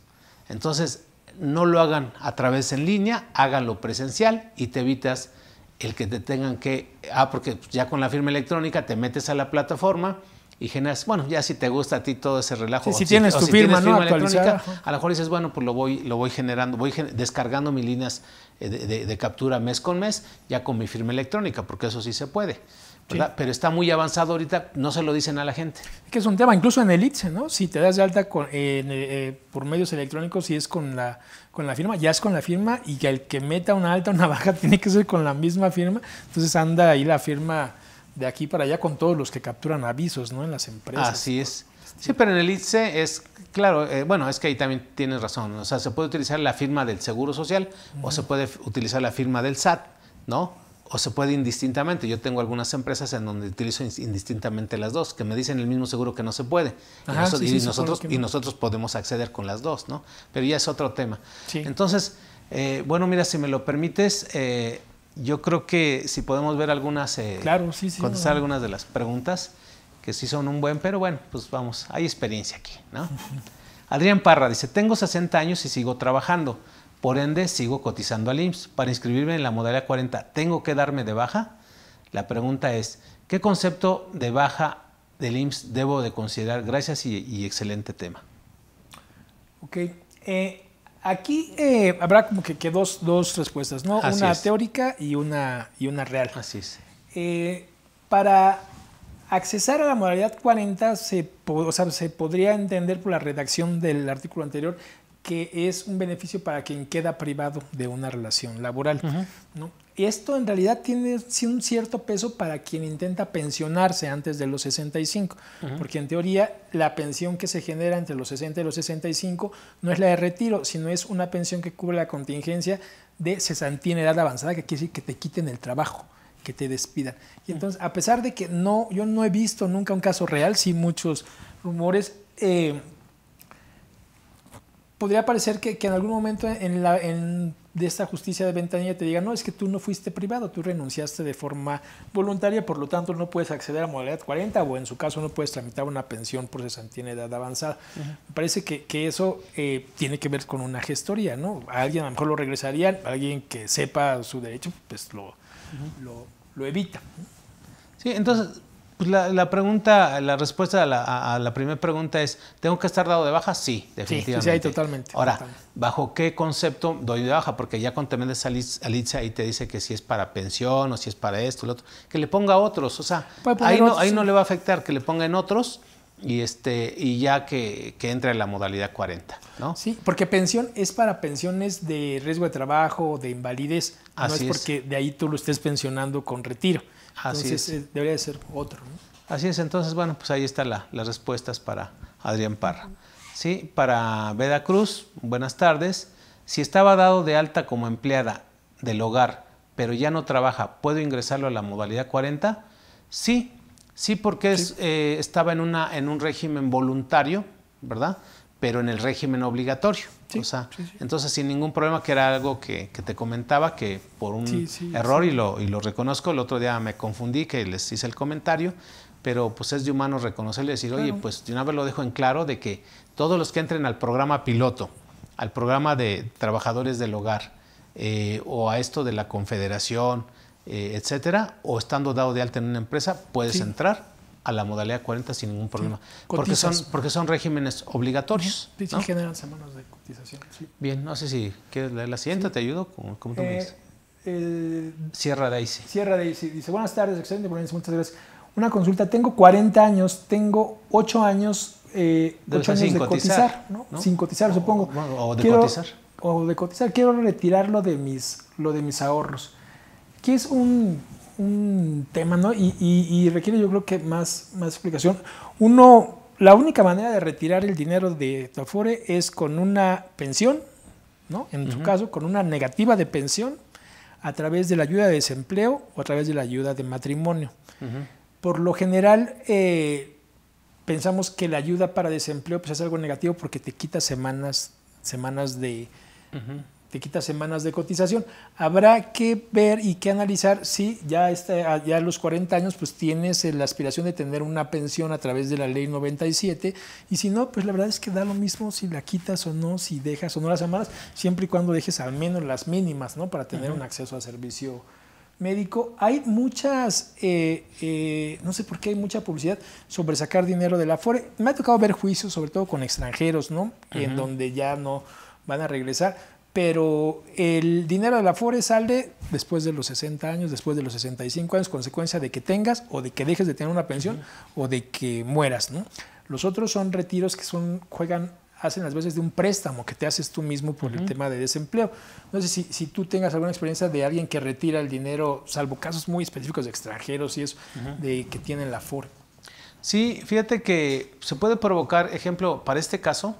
Entonces, no lo hagan a través en línea, háganlo presencial y te evitas el que te tengan que... porque ya con la firma electrónica te metes a la plataforma y generas... Bueno, ya si te gusta a ti todo ese relajo... Si tienes tu firma, ¿no? electrónica, a lo mejor dices, bueno, pues lo voy generando, descargando mis líneas de captura mes con mes, ya con mi firma electrónica, porque eso sí se puede, ¿verdad? Sí. Pero está muy avanzado ahorita, no se lo dicen a la gente. Que es un tema, incluso en el ITSE, ¿no? Si te das de alta por medios electrónicos, si es con la firma, ya es con la firma, y que el que meta una alta o una baja tiene que ser con la misma firma. Entonces anda ahí la firma de aquí para allá con todos los que capturan avisos, ¿no? En las empresas. Así es. Sí, pero en el ITSE es, claro, bueno, es que ahí también tienes razón. O sea, se puede utilizar la firma del Seguro Social o se puede utilizar la firma del SAT, ¿no? O se puede indistintamente. Yo tengo algunas empresas en donde utilizo indistintamente las dos, que me dicen el mismo seguro que no se puede. Y nosotros podemos acceder con las dos, ¿no? Pero ya es otro tema. Sí. Entonces, bueno, mira, si me lo permites, yo creo que si podemos ver algunas, contestar algunas de las preguntas, que sí son un buen, pero bueno, pues vamos, hay experiencia aquí, ¿no? Adrián Parra dice, tengo 60 años y sigo trabajando. Por ende, sigo cotizando al IMSS. Para inscribirme en la modalidad 40, ¿tengo que darme de baja? La pregunta es, ¿qué concepto de baja del IMSS debo de considerar? Gracias y excelente tema. Ok. Aquí habrá como que dos respuestas, ¿no? Así una es. Teórica y una real. Así es. Para accesar a la modalidad 40 se podría entender por la redacción del artículo anterior que es un beneficio para quien queda privado de una relación laboral, ¿no? Esto en realidad tiene un cierto peso para quien intenta pensionarse antes de los 65, porque en teoría la pensión que se genera entre los 60 y los 65 no es la de retiro, sino es una pensión que cubre la contingencia de cesantía en edad avanzada, que quiere decir que te quiten el trabajo, que te despidan. Y entonces, a pesar de que yo no he visto nunca un caso real, sí muchos rumores, podría parecer que en algún momento de esta justicia de ventanilla te digan, no, es que tú no fuiste privado, tú renunciaste de forma voluntaria, por lo tanto no puedes acceder a modalidad 40 o en su caso no puedes tramitar una pensión por cesantía en edad avanzada. Me parece que eso tiene que ver con una gestoría, ¿no? A alguien a lo mejor lo regresarían, a alguien que sepa su derecho, pues lo evita. Sí, entonces... Pues la respuesta a la primera pregunta es, ¿tengo que estar dado de baja? Sí, definitivamente. Sí, totalmente. Ahora, ¿bajo qué concepto doy de baja? Porque ya cuando te metes al ITSE ahí te dice que si es para pensión o si es para esto, lo otro, que le ponga otros. O sea, ahí no le va a afectar que le ponga en otros y ya que entre en la modalidad 40, ¿no? Sí, porque pensión es para pensiones de riesgo de trabajo, de invalidez. Así no es porque de ahí tú lo estés pensionando con retiro. Entonces debería de ser otro, ¿no? Así es, entonces bueno, pues ahí están las respuestas para Adrián Parra. Sí, para Veda Cruz, buenas tardes. Si estaba dado de alta como empleada del hogar, pero ya no trabaja, ¿puedo ingresarlo a la modalidad 40? Sí, porque estaba en un régimen voluntario, ¿verdad? Pero en el régimen obligatorio. Entonces sin ningún problema, que era algo que te comentaba, que por un error, y lo reconozco, el otro día me confundí, que les hice el comentario, pero pues es de humano reconocerle y decir, oye, pues de una vez lo dejo en claro, de que todos los que entren al programa piloto, al programa de trabajadores del hogar, o a esto de la Confederación, etcétera, o estando dado de alta en una empresa, puedes entrar a la modalidad 40 sin ningún problema. Porque son regímenes obligatorios. Sí, ¿no? Generan semanas de cotización. Sí. Bien, no sé si quieres leer la siguiente, ¿te ayudo? ¿Cómo tú me dices? Sierra Daisy. Sierra Daisy dice, buenas tardes, excelente, muchas gracias. Una consulta, tengo 40 años, tengo 8 años, 8 años de cotizar, ¿no? Sin cotizar, supongo. O de cotizar. O de cotizar, quiero retirarlo de mis ahorros. Que es un tema, ¿no? Y requiere, yo creo que más explicación. La única manera de retirar el dinero de tu Afore es con una pensión, ¿no? En tu caso, con una negativa de pensión, a través de la ayuda de desempleo o a través de la ayuda de matrimonio. Por lo general, pensamos que la ayuda para desempleo pues, es algo negativo porque te quita semanas de cotización. Habrá que ver y que analizar si ya a los 40 años pues tienes la aspiración de tener una pensión a través de la ley 97 y si no, pues la verdad es que da lo mismo si la quitas o no, si dejas o no las semanas, siempre y cuando dejes al menos las mínimas, ¿no? Para tener un acceso a servicio médico. Hay muchas, no sé por qué hay mucha publicidad sobre sacar dinero de la Afore. Me ha tocado ver juicios, sobre todo con extranjeros, ¿no? En donde ya no van a regresar. Pero el dinero de la Afore sale después de los 60 años, después de los 65 años, consecuencia de que tengas o de que dejes de tener una pensión o de que mueras, ¿no? Los otros son retiros que hacen las veces de un préstamo que te haces tú mismo por el tema de desempleo. No sé si tú tengas alguna experiencia de alguien que retira el dinero, salvo casos muy específicos de extranjeros y eso, de que tienen la Afore. Sí, fíjate que se puede provocar, ejemplo, para este caso,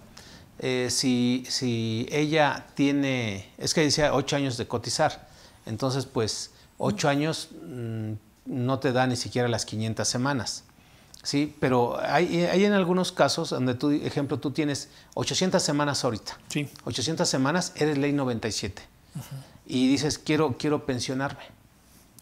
si ella tiene, es que decía 8 años de cotizar, entonces pues 8 años no te da ni siquiera las 500 semanas, ¿sí? Pero hay en algunos casos donde tú tienes 800 semanas ahorita, 800 semanas, eres ley 97 y dices quiero pensionarme,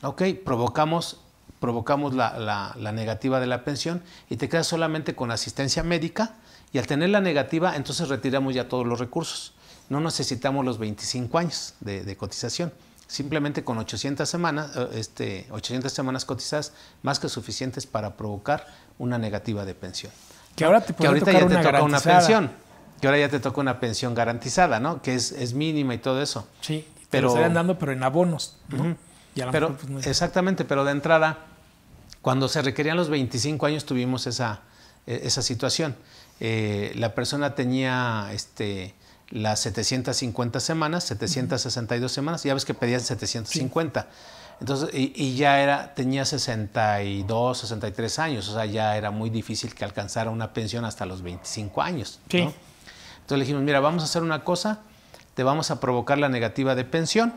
ok, provocamos la negativa de la pensión y te quedas solamente con asistencia médica. Y al tener la negativa, entonces retiramos ya todos los recursos. No necesitamos los 25 años de cotización. Simplemente con 800 semanas cotizadas, más que suficientes para provocar una negativa de pensión. Que ahora te puede tocar una garantizada. Una pensión. Que ahora ya te toca una pensión garantizada, ¿no? Que es mínima y todo eso. Sí, pero lo estarían dando, pero en abonos, ¿no? Y a lo mejor, pues, no. Exactamente, pero de entrada, cuando se requerían los 25 años, tuvimos esa situación. La persona tenía las 750 semanas, 762 semanas, ya ves que pedían 750. Entonces, y ya tenía 62, 63 años, o sea, ya era muy difícil que alcanzara una pensión hasta los 25 años. ¿No? Entonces le dijimos, mira, vamos a hacer una cosa, te vamos a provocar la negativa de pensión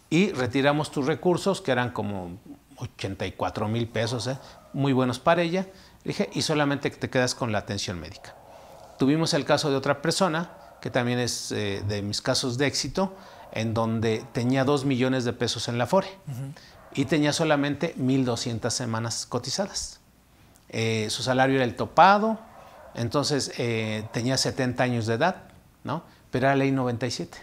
y retiramos tus recursos, que eran como 84,000 pesos, muy buenos para ella. Le dije, y solamente te quedas con la atención médica. Tuvimos el caso de otra persona, que también es de mis casos de éxito, en donde tenía 2 millones de pesos en la Afore y tenía solamente 1,200 semanas cotizadas. Su salario era el topado, entonces tenía 70 años de edad, ¿no? Pero era ley 97.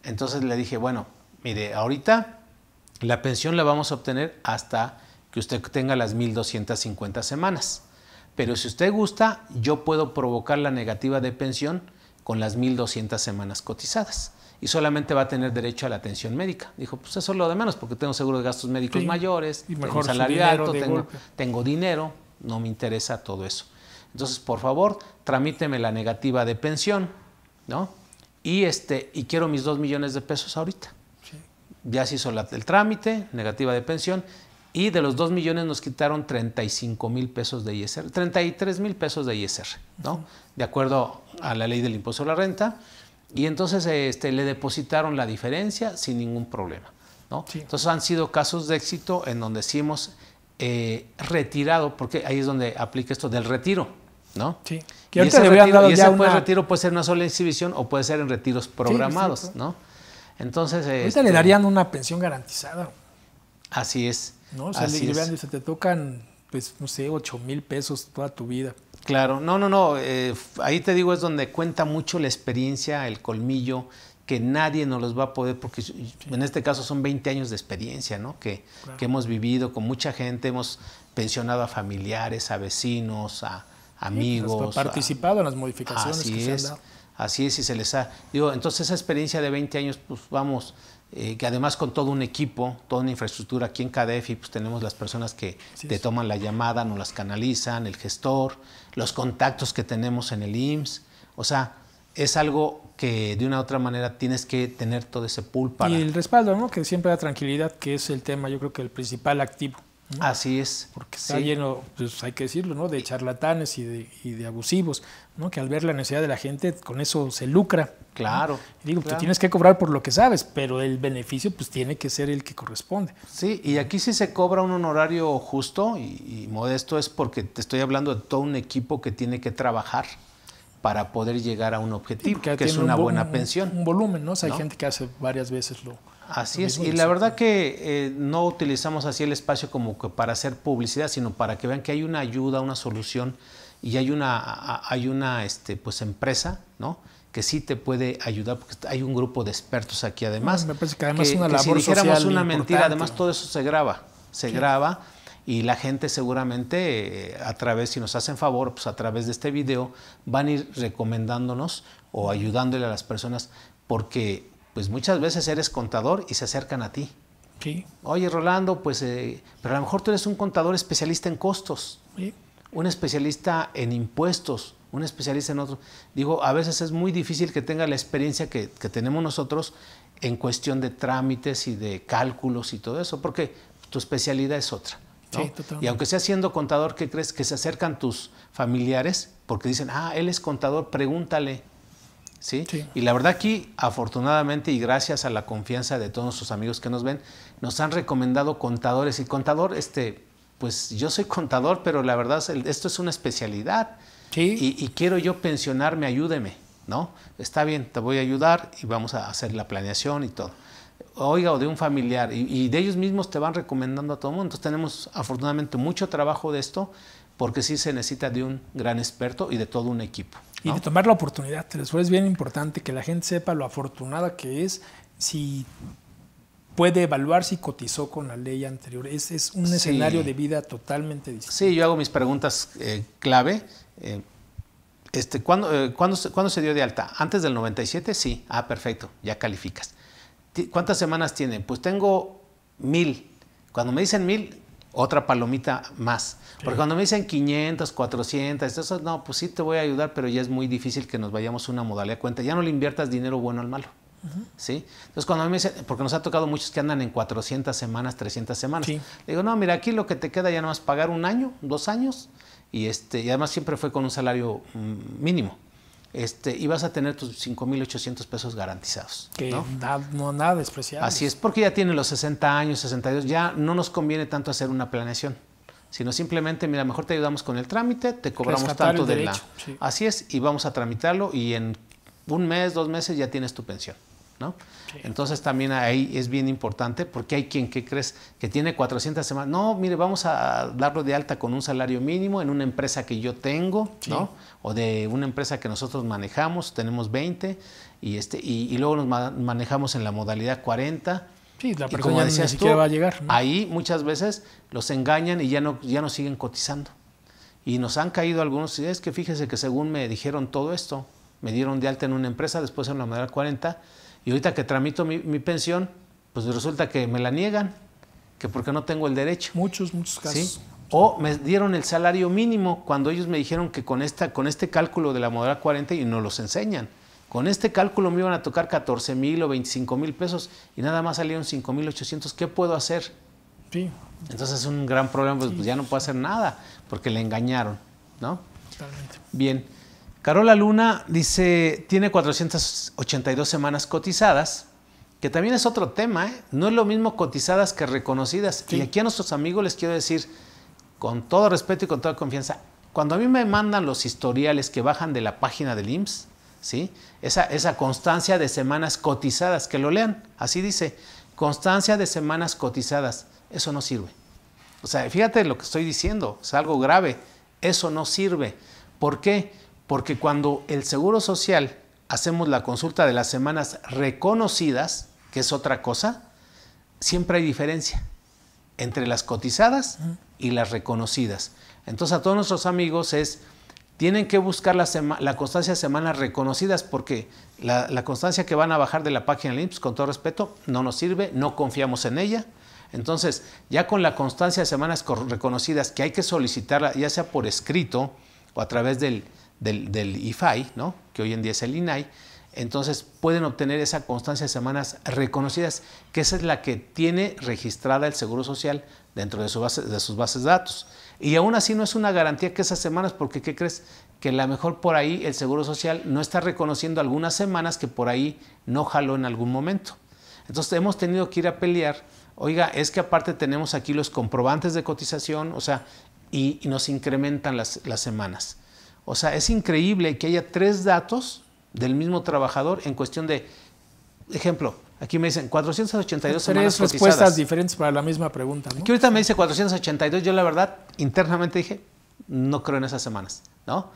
Entonces le dije, bueno, mire, ahorita la pensión la vamos a obtener hasta que usted tenga las 1,250 semanas. Pero si usted gusta, yo puedo provocar la negativa de pensión con las 1,200 semanas cotizadas. Y solamente va a tener derecho a la atención médica. Dijo, pues eso es lo de menos, porque tengo seguro de gastos médicos mayores, y tengo salario alto, tengo dinero, no me interesa todo eso. Entonces, por favor, tramíteme la negativa de pensión, ¿no? Y quiero mis 2 millones de pesos ahorita. Sí. Ya se hizo el trámite, negativa de pensión, y de los 2 millones nos quitaron 35,000 pesos de ISR, 33,000 pesos de ISR, ¿no? De acuerdo a la ley del impuesto a la renta. Y entonces le depositaron la diferencia sin ningún problema, ¿no? Sí. Entonces han sido casos de éxito en donde sí hemos retirado, porque ahí es donde aplica esto del retiro, ¿no? Sí. Que y ese retiro puede ser una sola exhibición o puede ser en retiros programados, sí, ¿no? Entonces ahorita le darían una pensión garantizada. Así es. ¿No? O sea, le vean, se te tocan, pues, no sé, 8,000 pesos toda tu vida. Claro, no. Ahí te digo, es donde cuenta mucho la experiencia, el colmillo que nadie nos los va a poder, porque en este caso son 20 años de experiencia, ¿no? Que hemos vivido con mucha gente, hemos pensionado a familiares, a vecinos, a amigos. Participado en las modificaciones que se han dado. Así es, y se les ha... Digo, entonces esa experiencia de 20 años, pues vamos, que además con todo un equipo, toda una infraestructura aquí en CADEFI, pues tenemos las personas que te toman la llamada, nos las canalizan, el gestor, los contactos que tenemos en el IMSS, o sea, es algo que de una u otra manera tienes que tener todo ese pool para... Y el respaldo, ¿no? Que siempre da tranquilidad, que es el tema, yo creo que el principal activo, ¿no? Así es. Porque está lleno, pues hay que decirlo, ¿no? De charlatanes y de abusivos, ¿no? Que al ver la necesidad de la gente, con eso se lucra. Claro. ¿no? Y digo, claro. Tú tienes que cobrar por lo que sabes, pero el beneficio pues tiene que ser el que corresponde. Sí, y aquí sí se cobra un honorario justo y modesto, es porque te estoy hablando de todo un equipo que tiene que trabajar para poder llegar a un objetivo, que es una buena pensión. Un volumen, ¿no? O sea, hay gente que hace varias veces lo... Así es, y la verdad que no utilizamos así el espacio como que para hacer publicidad, sino para que vean que hay una ayuda, una solución, y hay una pues empresa, ¿no? Que sí te puede ayudar, porque hay un grupo de expertos aquí además. Me parece que además es una labor si dijéramos social una importante. mentira, además todo eso se graba, y la gente seguramente a través, si nos hacen favor, pues a través de este video van a ir recomendándonos o ayudándole a las personas, porque pues muchas veces eres contador y se acercan a ti. Sí. Oye, Rolando, pues, pero a lo mejor tú eres un contador especialista en costos, Sí. un especialista en impuestos, un especialista en otro. Digo, a veces es muy difícil que tenga la experiencia que tenemos nosotros en cuestión de trámites y de cálculos y todo eso, porque tu especialidad es otra, ¿no? Sí, totalmente. Y aunque sea siendo contador, ¿qué crees? Que se acercan tus familiares porque dicen, él es contador, pregúntale. ¿Sí? Sí. Y la verdad aquí, afortunadamente y gracias a la confianza de todos nuestros amigos que nos ven, nos han recomendado contadores. Y contador, pues yo soy contador, pero la verdad esto es una especialidad. Sí. Y quiero yo pensionarme, ayúdeme, ¿no? Está bien, te voy a ayudar y vamos a hacer la planeación y todo. Oiga, o de un familiar, y de ellos mismos te van recomendando a todo el mundo. Entonces tenemos afortunadamente mucho trabajo de esto, porque sí se necesita de un gran experto y de todo un equipo, ¿no? Y de tomar la oportunidad. Eso es bien importante, que la gente sepa lo afortunada que es si puede evaluar si cotizó con la ley anterior. Es un escenario de vida totalmente distinto. Sí, yo hago mis preguntas clave. ¿Cuándo se dio de alta? ¿Antes del 97? Sí. Perfecto, ya calificas. ¿Cuántas semanas tiene? Pues tengo 1000. Cuando me dicen 1000, otra palomita más. Porque cuando me dicen 500, 400, eso, no, pues sí te voy a ayudar, pero ya es muy difícil que nos vayamos a una modalidad de cuenta. Ya no le inviertas dinero bueno al malo. ¿Sí? Entonces cuando a mí me dicen, porque nos ha tocado muchos que andan en 400 semanas, 300 semanas. Sí. Le digo, no, mira, aquí lo que te queda ya nada más pagar 1 año, 2 años, y además siempre fue con un salario mínimo. Y vas a tener tus 5,800 pesos garantizados. Que no nada despreciable. Así es, porque ya tienen los 60 años, 62, ya no nos conviene tanto hacer una planeación, sino simplemente, mira, mejor te ayudamos con el trámite, te cobramos rescatar tanto el derecho, sí. Así es, y vamos a tramitarlo y en 1 mes, 2 meses ya tienes tu pensión, ¿no? Sí. Entonces también ahí es bien importante, porque hay quien, ¿qué crees? Que tiene 400 semanas. No, mire, vamos a darlo de alta con un salario mínimo en una empresa que yo tengo, sí. ¿no? O de una empresa que nosotros manejamos, tenemos 20, y luego nos manejamos en la modalidad 40. Sí, la persona ni siquiera va a llegar, ¿no? Ahí muchas veces los engañan y ya no siguen cotizando. Y nos han caído algunos, es que fíjese que según me dijeron todo esto, me dieron de alta en una empresa, después en la modalidad 40, y ahorita que tramito mi pensión, pues resulta que me la niegan, que porque no tengo el derecho. Muchos casos. ¿Sí? O me dieron el salario mínimo cuando ellos me dijeron que con este cálculo de la modalidad 40, y nos los enseñan, con este cálculo me iban a tocar 14,000 o 25,000 pesos y nada más salieron 5,800. ¿Qué puedo hacer? Sí. Entonces es un gran problema, pues ya no puedo hacer nada porque le engañaron, ¿no? Totalmente. Bien. Carola Luna dice, tiene 482 semanas cotizadas, que también es otro tema, ¿eh? No es lo mismo cotizadas que reconocidas. Sí. Y aquí a nuestros amigos les quiero decir, con todo respeto y con toda confianza, cuando a mí me mandan los historiales que bajan de la página del IMSS, ¿sí? Esa constancia de semanas cotizadas, que lo lean, así dice, constancia de semanas cotizadas, eso no sirve. O sea, fíjate lo que estoy diciendo, es algo grave, eso no sirve. ¿Por qué? Porque cuando el Seguro Social hacemos la consulta de las semanas reconocidas, que es otra cosa, siempre hay diferencia entre las cotizadas y las reconocidas. Entonces a todos nuestros amigos tienen que buscar la constancia de semanas reconocidas, porque la constancia que van a bajar de la página del IMSS, con todo respeto, no nos sirve, no confiamos en ella. Entonces, ya con la constancia de semanas reconocidas, que hay que solicitarla ya sea por escrito o a través del IFAI, ¿no?, que hoy en día es el INAI, entonces pueden obtener esa constancia de semanas reconocidas, que esa es la que tiene registrada el Seguro Social dentro de sus bases de datos. Y aún así no es una garantía que esas semanas, porque ¿qué crees? Que a lo mejor por ahí el Seguro Social no está reconociendo algunas semanas que por ahí no jaló en algún momento. Entonces hemos tenido que ir a pelear. Oiga, es que aparte tenemos aquí los comprobantes de cotización, o sea, y nos incrementan las semanas. O sea, es increíble que haya 3 datos del mismo trabajador en cuestión de, ejemplo, aquí me dicen 482 semanas cotizadas. 3 respuestas diferentes para la misma pregunta, ¿no? Aquí ahorita me dice 482, yo la verdad internamente dije, no creo en esas semanas, ¿no?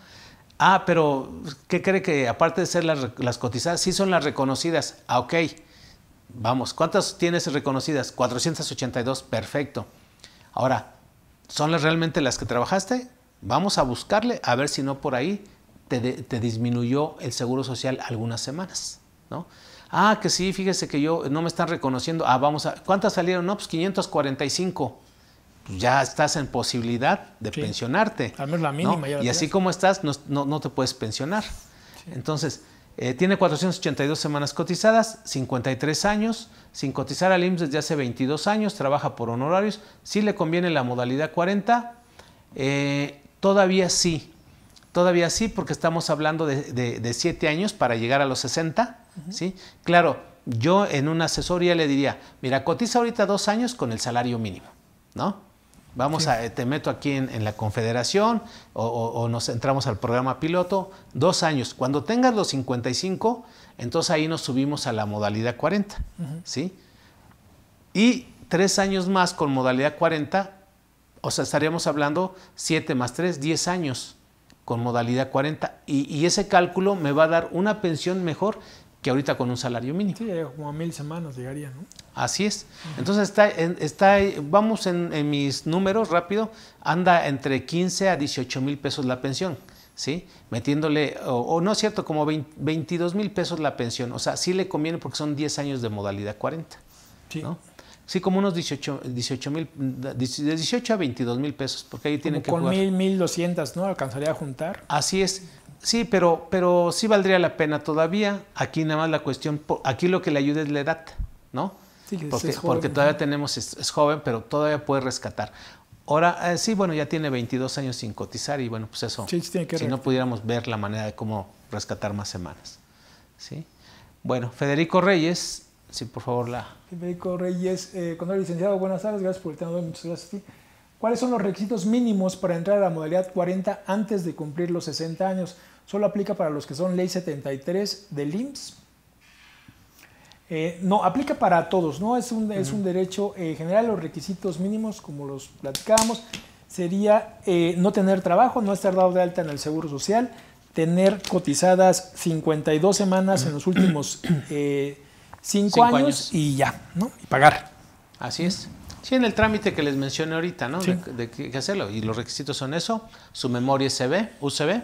Ah, pero ¿qué cree? Que aparte de ser las cotizadas, sí son las reconocidas. Ah, ok, vamos, ¿cuántas tienes reconocidas? 482, perfecto. Ahora, ¿son realmente las que trabajaste? Vamos a buscarle a ver si no por ahí te disminuyó el Seguro Social algunas semanas, ¿no? Ah, que sí, fíjese que no me están reconociendo. Ah, ¿cuántas salieron? No, pues 545. Pues ya estás en posibilidad de pensionarte. Al menos la mínima. ¿No? Y así como estás, no te puedes pensionar. Sí. Entonces, tiene 482 semanas cotizadas, 53 años, sin cotizar al IMSS desde hace 22 años, trabaja por honorarios. Sí le conviene la modalidad 40. Todavía sí, porque estamos hablando de 7 años para llegar a los 60, ¿sí? Claro, yo en una asesoría le diría, mira, cotiza ahorita 2 años con el salario mínimo, ¿no? Te meto aquí en la confederación o nos entramos al programa piloto, 2 años. Cuando tengas los 55, entonces ahí nos subimos a la modalidad 40, ¿sí? Y 3 años más con modalidad 40, o sea, estaríamos hablando 7 más 3, 10 años con modalidad 40. Y ese cálculo me va a dar una pensión mejor que ahorita con un salario mínimo. Sí, como a 1000 semanas llegaría, ¿no? Así es. Entonces, vamos en mis números rápido, anda entre 15 a 18 mil pesos la pensión, ¿sí? Metiéndole, o no es cierto, como 22 mil pesos la pensión. O sea, sí le conviene porque son 10 años de modalidad 40, sí, ¿no? Sí, como unos 18 mil, de 18 a 22 mil pesos, porque ahí tienen que jugar. Con 1,200, ¿no? ¿Alcanzaría a juntar? Así es. Sí, pero sí valdría la pena todavía. Aquí nada más la cuestión, aquí lo que le ayuda es la edad, ¿no? Sí, porque todavía tenemos, es joven, pero todavía puede rescatar. Ahora, sí, bueno, ya tiene 22 años sin cotizar y bueno, pues eso, sí, tiene que si no pudiéramos ver la manera de cómo rescatar más semanas, ¿sí? Bueno, Federico Reyes, sí, por favor, Federico Reyes, cuando licenciado, buenas tardes, gracias por el tema de hoy, muchas gracias a ti. ¿Cuáles son los requisitos mínimos para entrar a la modalidad 40 antes de cumplir los 60 años? ¿Solo aplica para los que son ley 73 del IMSS? No, aplica para todos, ¿no? Es un derecho general. Los requisitos mínimos, como los platicábamos, sería no tener trabajo, no estar dado de alta en el Seguro Social, tener cotizadas 52 semanas en los últimos 5 años y ya, ¿no? Y pagar. Así es. Sí, en el trámite que les mencioné ahorita, ¿no? Sí. De que hacerlo. Y los requisitos son eso, su memoria UCB,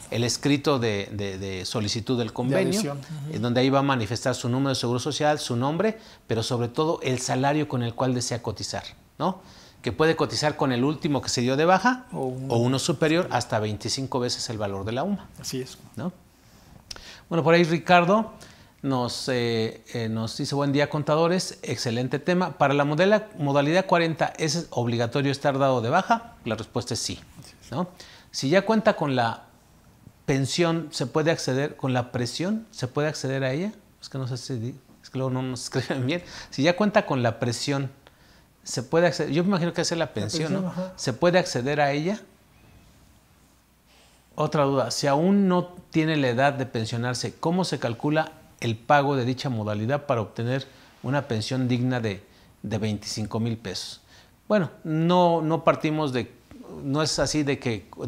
el escrito de solicitud del convenio, en donde ahí va a manifestar su número de seguro social, su nombre, pero sobre todo el salario con el cual desea cotizar, ¿no? Que puede cotizar con el último que se dio de baja o uno superior hasta 25 veces el valor de la UMA. Así es. ¿No? Bueno, por ahí Ricardo nos dice, buen día contadores, excelente tema. Para la modalidad 40, ¿es obligatorio estar dado de baja? La respuesta es sí, ¿no? Si ya cuenta con la pensión, ¿se puede acceder con la presión? ¿Se puede acceder a ella? Es que no sé si, es que luego no nos escriben bien. Si ya cuenta con la presión, ¿se puede acceder? Yo me imagino que es la pensión, ¿no? ¿Se puede acceder a ella? Otra duda, si aún no tiene la edad de pensionarse, ¿cómo se calcula el pago de dicha modalidad para obtener una pensión digna de 25 mil pesos? Bueno, no partimos de no es así de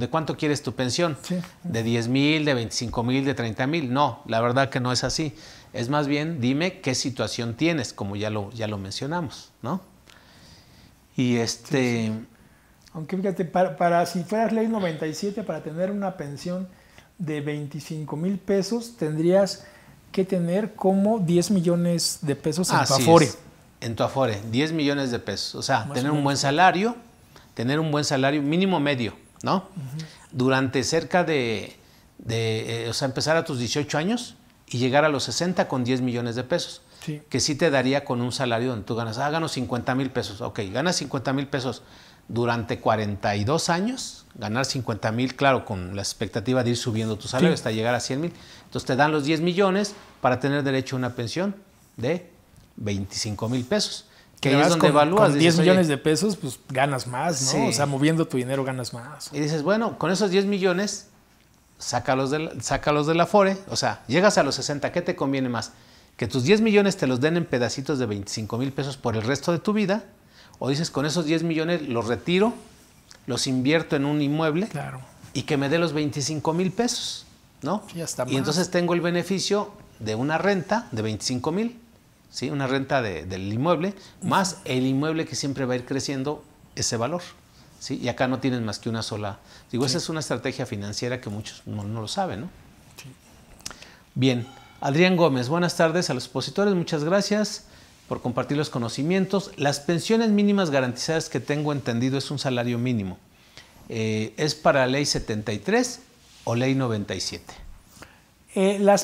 cuánto quieres tu pensión, sí. De 10,000, de 25,000, de 30,000. No, la verdad que no es así. Es más bien, dime qué situación tienes, como ya lo mencionamos, ¿no? Y sí. Aunque fíjate, para si fueras ley 97, para tener una pensión de 25,000 pesos, tendrías que tener como 10 millones de pesos en tu Afore. En tu Afore, 10 millones de pesos. O sea, tener un buen salario, mínimo medio, ¿no? Durante cerca o sea, empezar a tus 18 años y llegar a los 60 con 10 millones de pesos. Sí. Que sí te daría con un salario donde tú ganas, gano 50,000 pesos. Ok, ganas 50,000 pesos durante 42 años, ganar 50,000, claro, con la expectativa de ir subiendo tu salario hasta llegar a 100,000. Entonces te dan los 10 millones para tener derecho a una pensión de 25,000 pesos. Que ahí es donde evalúas. Con 10 millones de pesos, pues ganas más, ¿no? Sí. O sea, moviendo tu dinero ganas más. Y dices, bueno, con esos 10 millones, sácalos de la Afore. O sea, llegas a los 60, ¿qué te conviene más? Que tus 10 millones te los den en pedacitos de 25,000 pesos por el resto de tu vida. O dices, con esos 10 millones los retiro, los invierto en un inmueble, claro, y que me dé los 25,000 pesos, ¿no? Sí, hasta más. Y entonces tengo el beneficio de una renta de 25,000, ¿sí? Una renta del inmueble, más el inmueble que siempre va a ir creciendo ese valor, ¿sí? Y acá no tienes más que una sola. Digo, esa es una estrategia financiera que muchos no lo saben, ¿no? Sí. Bien, Adrián Gómez, buenas tardes a los expositores, muchas gracias por compartir los conocimientos. Las pensiones mínimas garantizadas que tengo entendido es un salario mínimo. ¿Es para ley 73 o ley 97? La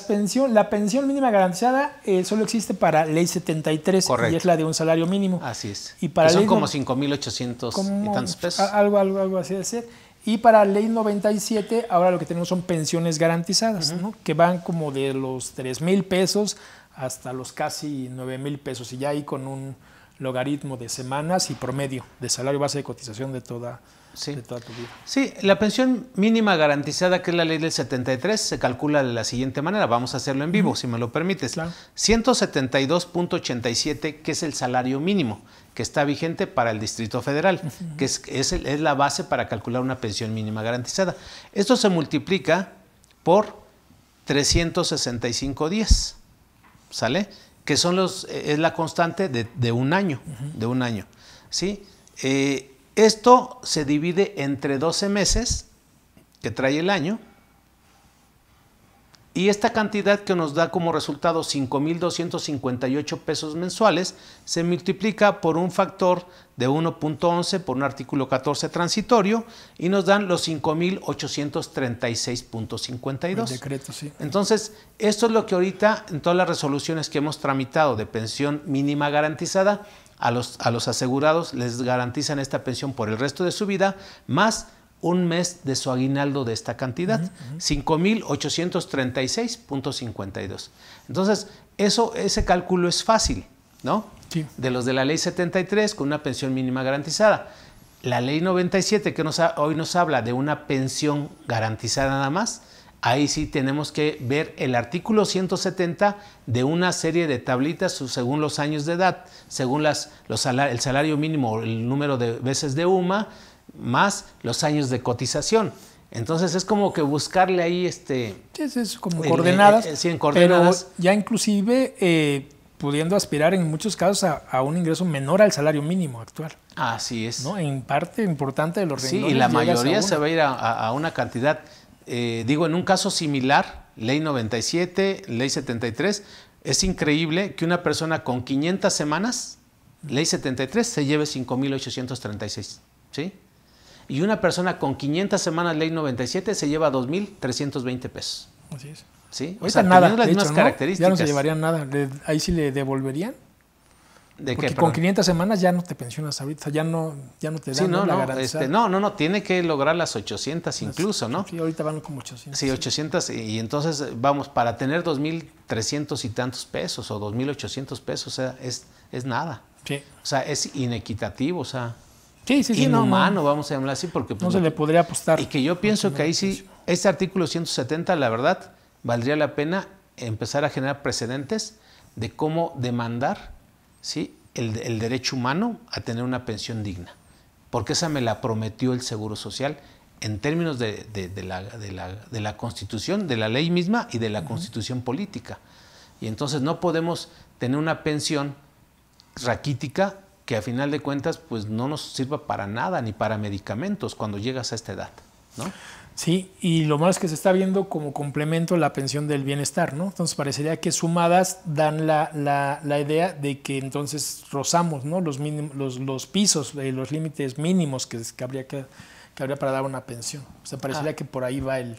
pensión mínima garantizada solo existe para ley 73. Correcto. Y es la de un salario mínimo. Así es. Y para son como 5,800 y tantos pesos. Algo así de ser. Y para ley 97, ahora lo que tenemos son pensiones garantizadas, ¿no? Que van como de los 3,000 pesos hasta los casi 9,000 pesos. Y ya ahí con un logaritmo de semanas y promedio de salario base de cotización de toda tu vida. Sí, la pensión mínima garantizada, que es la ley del 73, se calcula de la siguiente manera. Vamos a hacerlo en vivo, si me lo permites. Claro. 172.87, que es el salario mínimo, que está vigente para el Distrito Federal, que es la base para calcular una pensión mínima garantizada. Esto se multiplica por 365 días, ¿sale? Que es la constante de un año, ¿sí? Esto se divide entre 12 meses que trae el año, y esta cantidad que nos da como resultado 5,258 pesos mensuales se multiplica por un factor de 1.11 por un artículo 14 transitorio y nos dan los 5,836.52. El decreto, sí. Entonces, esto es lo que ahorita en todas las resoluciones que hemos tramitado de pensión mínima garantizada, a los asegurados les garantizan esta pensión por el resto de su vida, más un mes de su aguinaldo de esta cantidad, 5,836.52. Entonces, ese cálculo es fácil, ¿no? Sí. De los de la ley 73 con una pensión mínima garantizada. La ley 97 que hoy nos habla de una pensión garantizada nada más, ahí sí tenemos que ver el artículo 170 de una serie de tablitas según los años de edad, según el salario mínimo, el número de veces de UMA, más los años de cotización. Entonces es como que buscarle ahí es como coordenadas, sí, en coordenadas. Pero ya inclusive pudiendo aspirar en muchos casos a un ingreso menor al salario mínimo actual. Así es. ¿No? En parte importante de los renglones. Sí, y la mayoría se va a ir a una cantidad, en un caso similar, ley 97, ley 73, es increíble que una persona con 500 semanas, ley 73, se lleve 5,836, ¿sí? Y una persona con 500 semanas, ley 97, se lleva 2,320 pesos. Así es. ¿Sí? O sea, nada, las mismas características. Ya no se llevarían nada. Ahí sí le devolverían. ¿De Porque qué? Con 500 semanas ya no te pensionas ahorita, ya no te dan la garantía. No, tiene que lograr las 800 incluso, ¿no? Sí, ahorita van como 800. Sí, 800, y entonces, vamos, para tener 2,300 y tantos pesos o 2,800 pesos, o sea, es nada. Sí. O sea, es inequitativo, o sea, sí, inhumano, vamos a hablar así, porque... no se le podría apostar. Y que yo pienso que ahí sí, este artículo 170, la verdad, valdría la pena empezar a generar precedentes de cómo demandar, ¿sí?, el derecho humano a tener una pensión digna. porque esa me la prometió el Seguro Social en términos de la Constitución, de la ley misma y de la Constitución política. Y entonces no podemos tener una pensión raquítica que a final de cuentas pues no nos sirva para nada, ni para medicamentos cuando llegas a esta edad, ¿no? Sí, y lo malo es que se está viendo como complemento la pensión del bienestar, ¿no? Entonces parecería que sumadas dan la idea de que entonces rozamos, ¿no? Los pisos, los límites mínimos que habría para dar una pensión. O sea, parecería que por ahí va el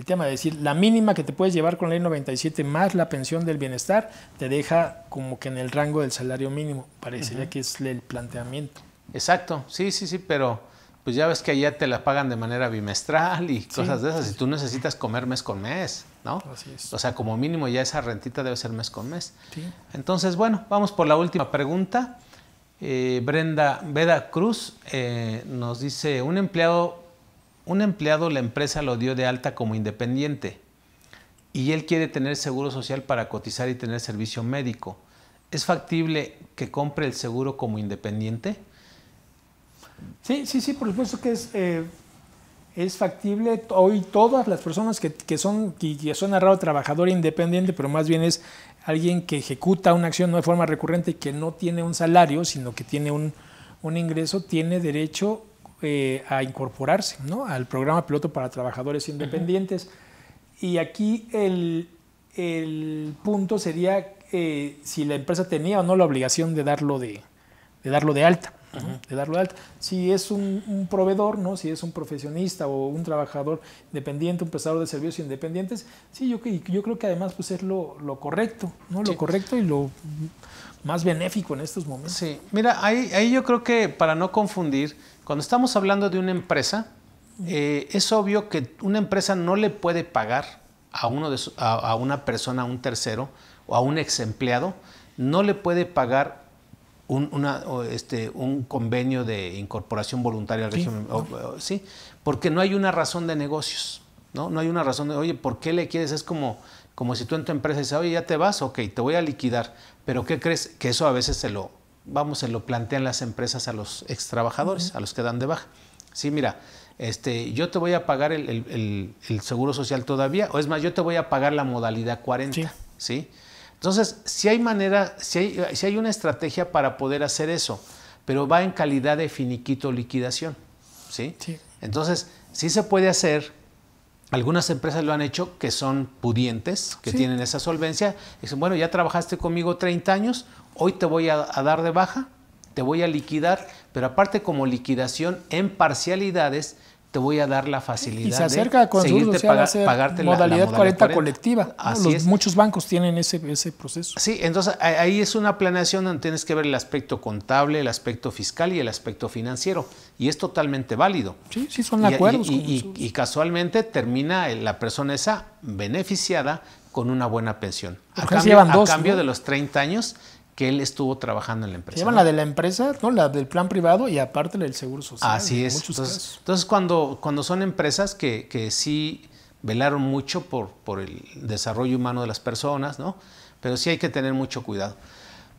tema de decir, la mínima que te puedes llevar con la ley 97 más la pensión del bienestar te deja como que en el rango del salario mínimo. Parecería que es el planteamiento. Exacto, sí, pero pues ya ves que allá te la pagan de manera bimestral y cosas de esas, y tú necesitas comer mes con mes, ¿no? Así es. O sea, como mínimo ya esa rentita debe ser mes con mes. Sí. Entonces, bueno, vamos por la última pregunta. Brenda Veda Cruz nos dice, un empleado la empresa lo dio de alta como independiente y él quiere tener seguro social para cotizar y tener servicio médico. ¿Es factible que compre el seguro como independiente? Sí, por supuesto que es factible. Hoy todas las personas que son narrado trabajador independiente, pero más bien es alguien que ejecuta una acción no de forma recurrente, que no tiene un salario, sino que tiene un ingreso, tiene derecho a incorporarse, ¿no?, al programa piloto para trabajadores independientes. Y aquí el punto sería si la empresa tenía o no la obligación de darlo de alta. De darlo de alta. Si es un proveedor, ¿no?, si es un profesionista o un trabajador independiente, un prestador de servicios independientes, sí, yo creo que además pues es lo correcto, ¿no? Sí. Lo correcto y lo más benéfico en estos momentos. Sí, mira, ahí yo creo que para no confundir, cuando estamos hablando de una empresa, es obvio que una empresa no le puede pagar a una persona, a un tercero o a un ex empleado, no le puede pagar un convenio de incorporación voluntaria al régimen, sí, porque no hay una razón de negocios, ¿no? No hay una razón de, oye, ¿por qué le quieres? Es como si tú en tu empresa dices, oye, ya te vas, ok, te voy a liquidar, pero ¿qué crees? Que eso a veces se lo plantean las empresas a los ex trabajadores, a los que dan de baja. Sí, mira, yo te voy a pagar el seguro social todavía, o es más, yo te voy a pagar la modalidad 40, ¿sí? Entonces, si hay manera, si hay una estrategia para poder hacer eso, pero va en calidad de finiquito liquidación, ¿sí? Entonces, sí se puede hacer. Algunas empresas lo han hecho que son pudientes, que tienen esa solvencia. Dicen, bueno, ya trabajaste conmigo 30 años, hoy te voy a dar de baja, te voy a liquidar, pero aparte como liquidación en parcialidades, te voy a dar la facilidad y se acerca de seguirte pagarte modalidad 40 colectiva. Así es. Muchos bancos tienen ese proceso. Sí, entonces ahí es una planeación donde tienes que ver el aspecto contable, el aspecto fiscal y el aspecto financiero. Y es totalmente válido. Sí, son acuerdos. Y casualmente termina la persona esa beneficiada con una buena pensión. A cambio de los 30 años que él estuvo trabajando en la empresa. Llevan la de la empresa, ¿no?, la del plan privado y aparte la del seguro social. Así es. Entonces cuando son empresas que sí velaron mucho por el desarrollo humano de las personas, ¿no?, pero sí hay que tener mucho cuidado.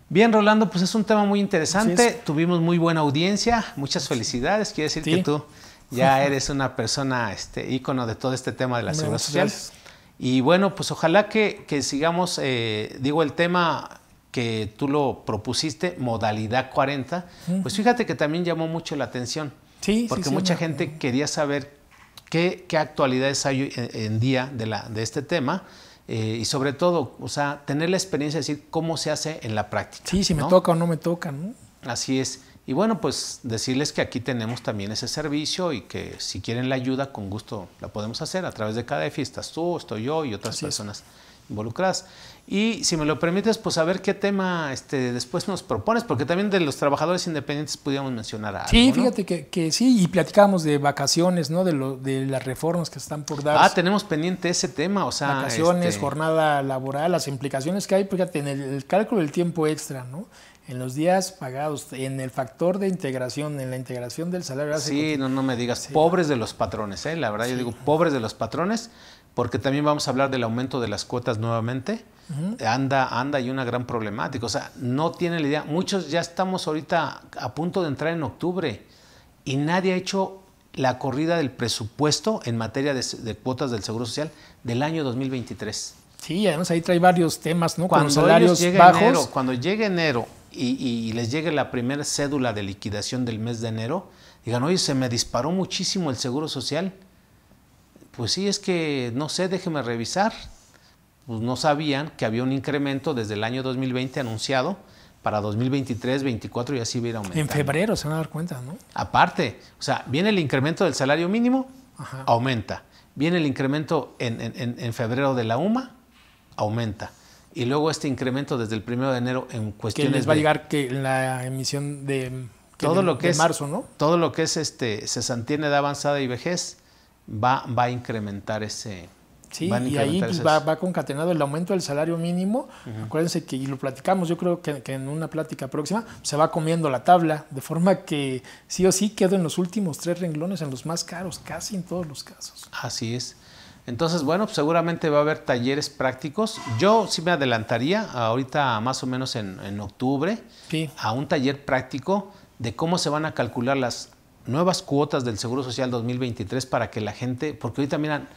Bien, Rolando, pues es un tema muy interesante. Tuvimos muy buena audiencia. Muchas felicidades. Quiere decir que tú ya eres una persona ícono de todo este tema de la seguridad social. Gracias. Y bueno, pues ojalá que sigamos, el tema que tú lo propusiste, modalidad 40, pues fíjate que también llamó mucho la atención, porque mucha gente quería saber qué actualidades hay en día de este tema, y sobre todo, o sea, tener la experiencia de decir cómo se hace en la práctica. Sí, si me toca o no me toca, ¿no? Así es. Y bueno, pues decirles que aquí tenemos también ese servicio y que si quieren la ayuda, con gusto la podemos hacer a través de KDFI. Estás tú, estoy yo y otras personas involucradas. Y si me lo permites, pues a ver qué tema después nos propones, porque también de los trabajadores independientes pudiéramos mencionar algo. Sí, fíjate que sí, y platicábamos de vacaciones, ¿no?, de las reformas que están por dar. Tenemos pendiente ese tema, o sea. Vacaciones, jornada laboral, las implicaciones que hay, fíjate, en el cálculo del tiempo extra, ¿no?, en los días pagados, en el factor de integración, en la integración del salario. Sí, no me digas, pobres de los patrones, la verdad yo digo pobres de los patrones, porque también vamos a hablar del aumento de las cuotas nuevamente. Anda hay una gran problemática, o sea, no tiene la idea. Muchos ya estamos ahorita a punto de entrar en octubre y nadie ha hecho la corrida del presupuesto en materia de cuotas del Seguro Social del año 2023. Sí, además ahí trae varios temas, ¿no? Cuando con salarios bajos. Cuando llegue enero y les llegue la primera cédula de liquidación del mes de enero, digan, oye, se me disparó muchísimo el Seguro Social. Pues sí, es que no sé, déjeme revisar. Pues no sabían que había un incremento desde el año 2020 anunciado para 2023, 2024 y así hubiera aumentado. En febrero se van a dar cuenta, ¿no? Aparte, o sea, viene el incremento del salario mínimo, aumenta. Viene el incremento en febrero de la UMA, aumenta. Y luego este incremento desde el 1 de enero en cuestiones que les va a llegar que la emisión de marzo, ¿no? Todo lo que es cesantía en edad avanzada y vejez va a incrementar ese. Sí, y ahí pues, va concatenado el aumento del salario mínimo. Acuérdense que, y lo platicamos, yo creo que en una plática próxima, se va comiendo la tabla, de forma que sí o sí quedó en los últimos 3 renglones, en los más caros, casi en todos los casos. Así es. Entonces, bueno, pues seguramente va a haber talleres prácticos. Yo sí me adelantaría ahorita más o menos en octubre a un taller práctico de cómo se van a calcular las nuevas cuotas del Seguro Social 2023 para que la gente, porque ahorita miran,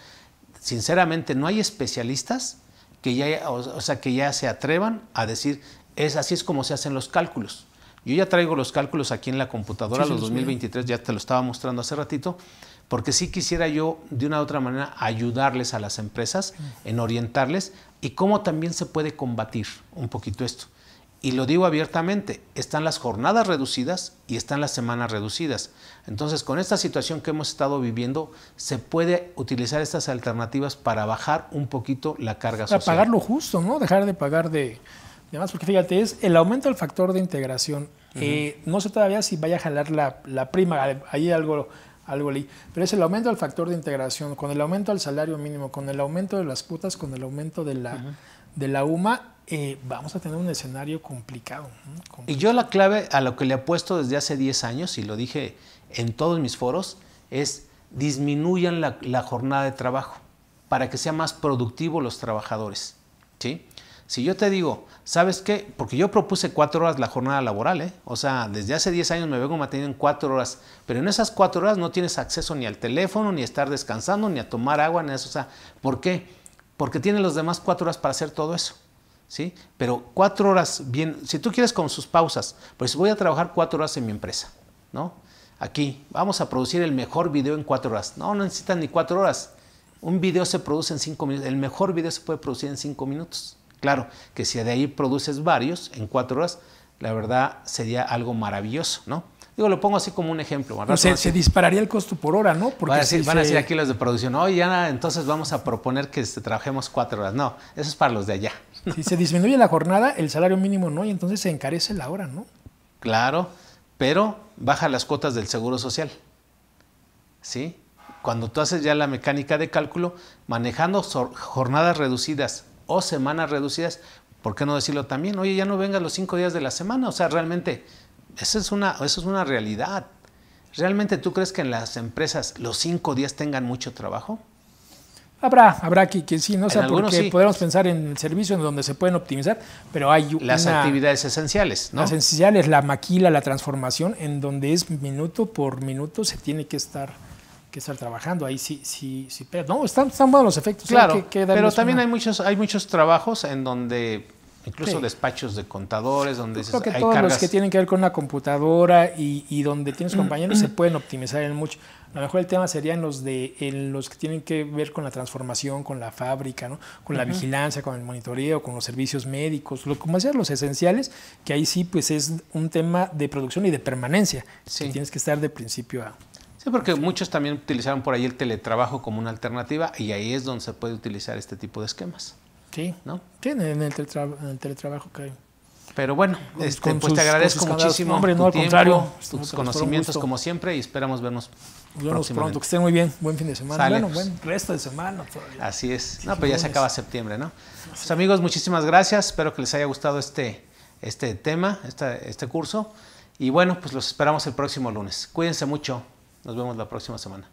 sinceramente no hay especialistas que ya se atrevan a decir, así es como se hacen los cálculos. Yo ya traigo los cálculos aquí en la computadora, los 2023, ya te lo estaba mostrando hace ratito, porque sí quisiera yo de una u otra manera ayudarles a las empresas en orientarles y cómo también se puede combatir un poquito esto. Y lo digo abiertamente, están las jornadas reducidas y están las semanas reducidas. Entonces, con esta situación que hemos estado viviendo, se puede utilizar estas alternativas para bajar un poquito la carga social. Para pagar lo justo, ¿no? Dejar de pagar de más, porque fíjate, es el aumento del factor de integración. No sé todavía si vaya a jalar la prima, ahí algo leí, pero es el aumento del factor de integración, con el aumento del salario mínimo, con el aumento de las cuotas, con el aumento de la UMA, vamos a tener un escenario complicado. Y yo la clave a lo que le apuesto desde hace 10 años, y lo dije en todos mis foros, es disminuyan la jornada de trabajo para que sea más productivo los trabajadores. ¿Sí? Si yo te digo, ¿sabes qué? Porque yo propuse 4 horas la jornada laboral, O sea, desde hace 10 años me vengo manteniendo en 4 horas, pero en esas 4 horas no tienes acceso ni al teléfono, ni a estar descansando, ni a tomar agua, ni a eso. O sea, ¿por qué? Porque tienen los demás 4 horas para hacer todo eso. ¿Sí? Pero 4 horas, bien, si tú quieres con sus pausas, pues voy a trabajar 4 horas en mi empresa, ¿no? Aquí, vamos a producir el mejor video en 4 horas. No necesitan ni 4 horas. Un video se produce en 5 minutos. El mejor video se puede producir en 5 minutos. Claro, que si de ahí produces varios en 4 horas, la verdad sería algo maravilloso, ¿no? Digo, lo pongo así como un ejemplo. O sea, se dispararía el costo por hora, ¿no? Porque van a decir aquí los de producción, oye, ya entonces vamos a proponer que trabajemos 4 horas. No, eso es para los de allá. Si se disminuye la jornada, el salario mínimo no, y entonces se encarece la hora, ¿no? Claro, pero baja las cuotas del Seguro Social. ¿Sí? Cuando tú haces ya la mecánica de cálculo, manejando jornadas reducidas o semanas reducidas, ¿por qué no decirlo también? Oye, ya no vengas los 5 días de la semana. O sea, realmente, eso es una realidad. ¿Realmente tú crees que en las empresas los 5 días tengan mucho trabajo? Habrá que sí, ¿no? O sea, porque podemos pensar en servicios en donde se pueden optimizar, pero hay las actividades esenciales, ¿no? Las esenciales, la maquila, la transformación, en donde es minuto por minuto se tiene que estar trabajando. Ahí sí, pero no, están buenos los efectos. Claro, pero también hay muchos trabajos en donde incluso despachos de contadores, donde creo que todos los que tienen que ver con la computadora y donde tienes compañeros se pueden optimizar en mucho. A lo mejor el tema sería en los que tienen que ver con la transformación, con la fábrica, ¿no? Con la vigilancia, con el monitoreo, con los servicios médicos, como decías, los esenciales, que ahí sí pues es un tema de producción y de permanencia. Sí. Que tienes que estar de principio a... Sí, porque muchos también utilizaron por ahí el teletrabajo como una alternativa y ahí es donde se puede utilizar este tipo de esquemas. Sí, ¿no? Sí, en el teletrabajo que hay. Pero bueno, pues te agradezco muchísimo tu tiempo, tus conocimientos como siempre y esperamos vernos pronto. Que estén muy bien, buen fin de semana. Bueno, buen resto de semana todavía. Así es. No, pero ya se acaba septiembre, ¿no? Pues amigos, muchísimas gracias. Espero que les haya gustado este tema, este curso. Y bueno, pues los esperamos el próximo lunes. Cuídense mucho. Nos vemos la próxima semana.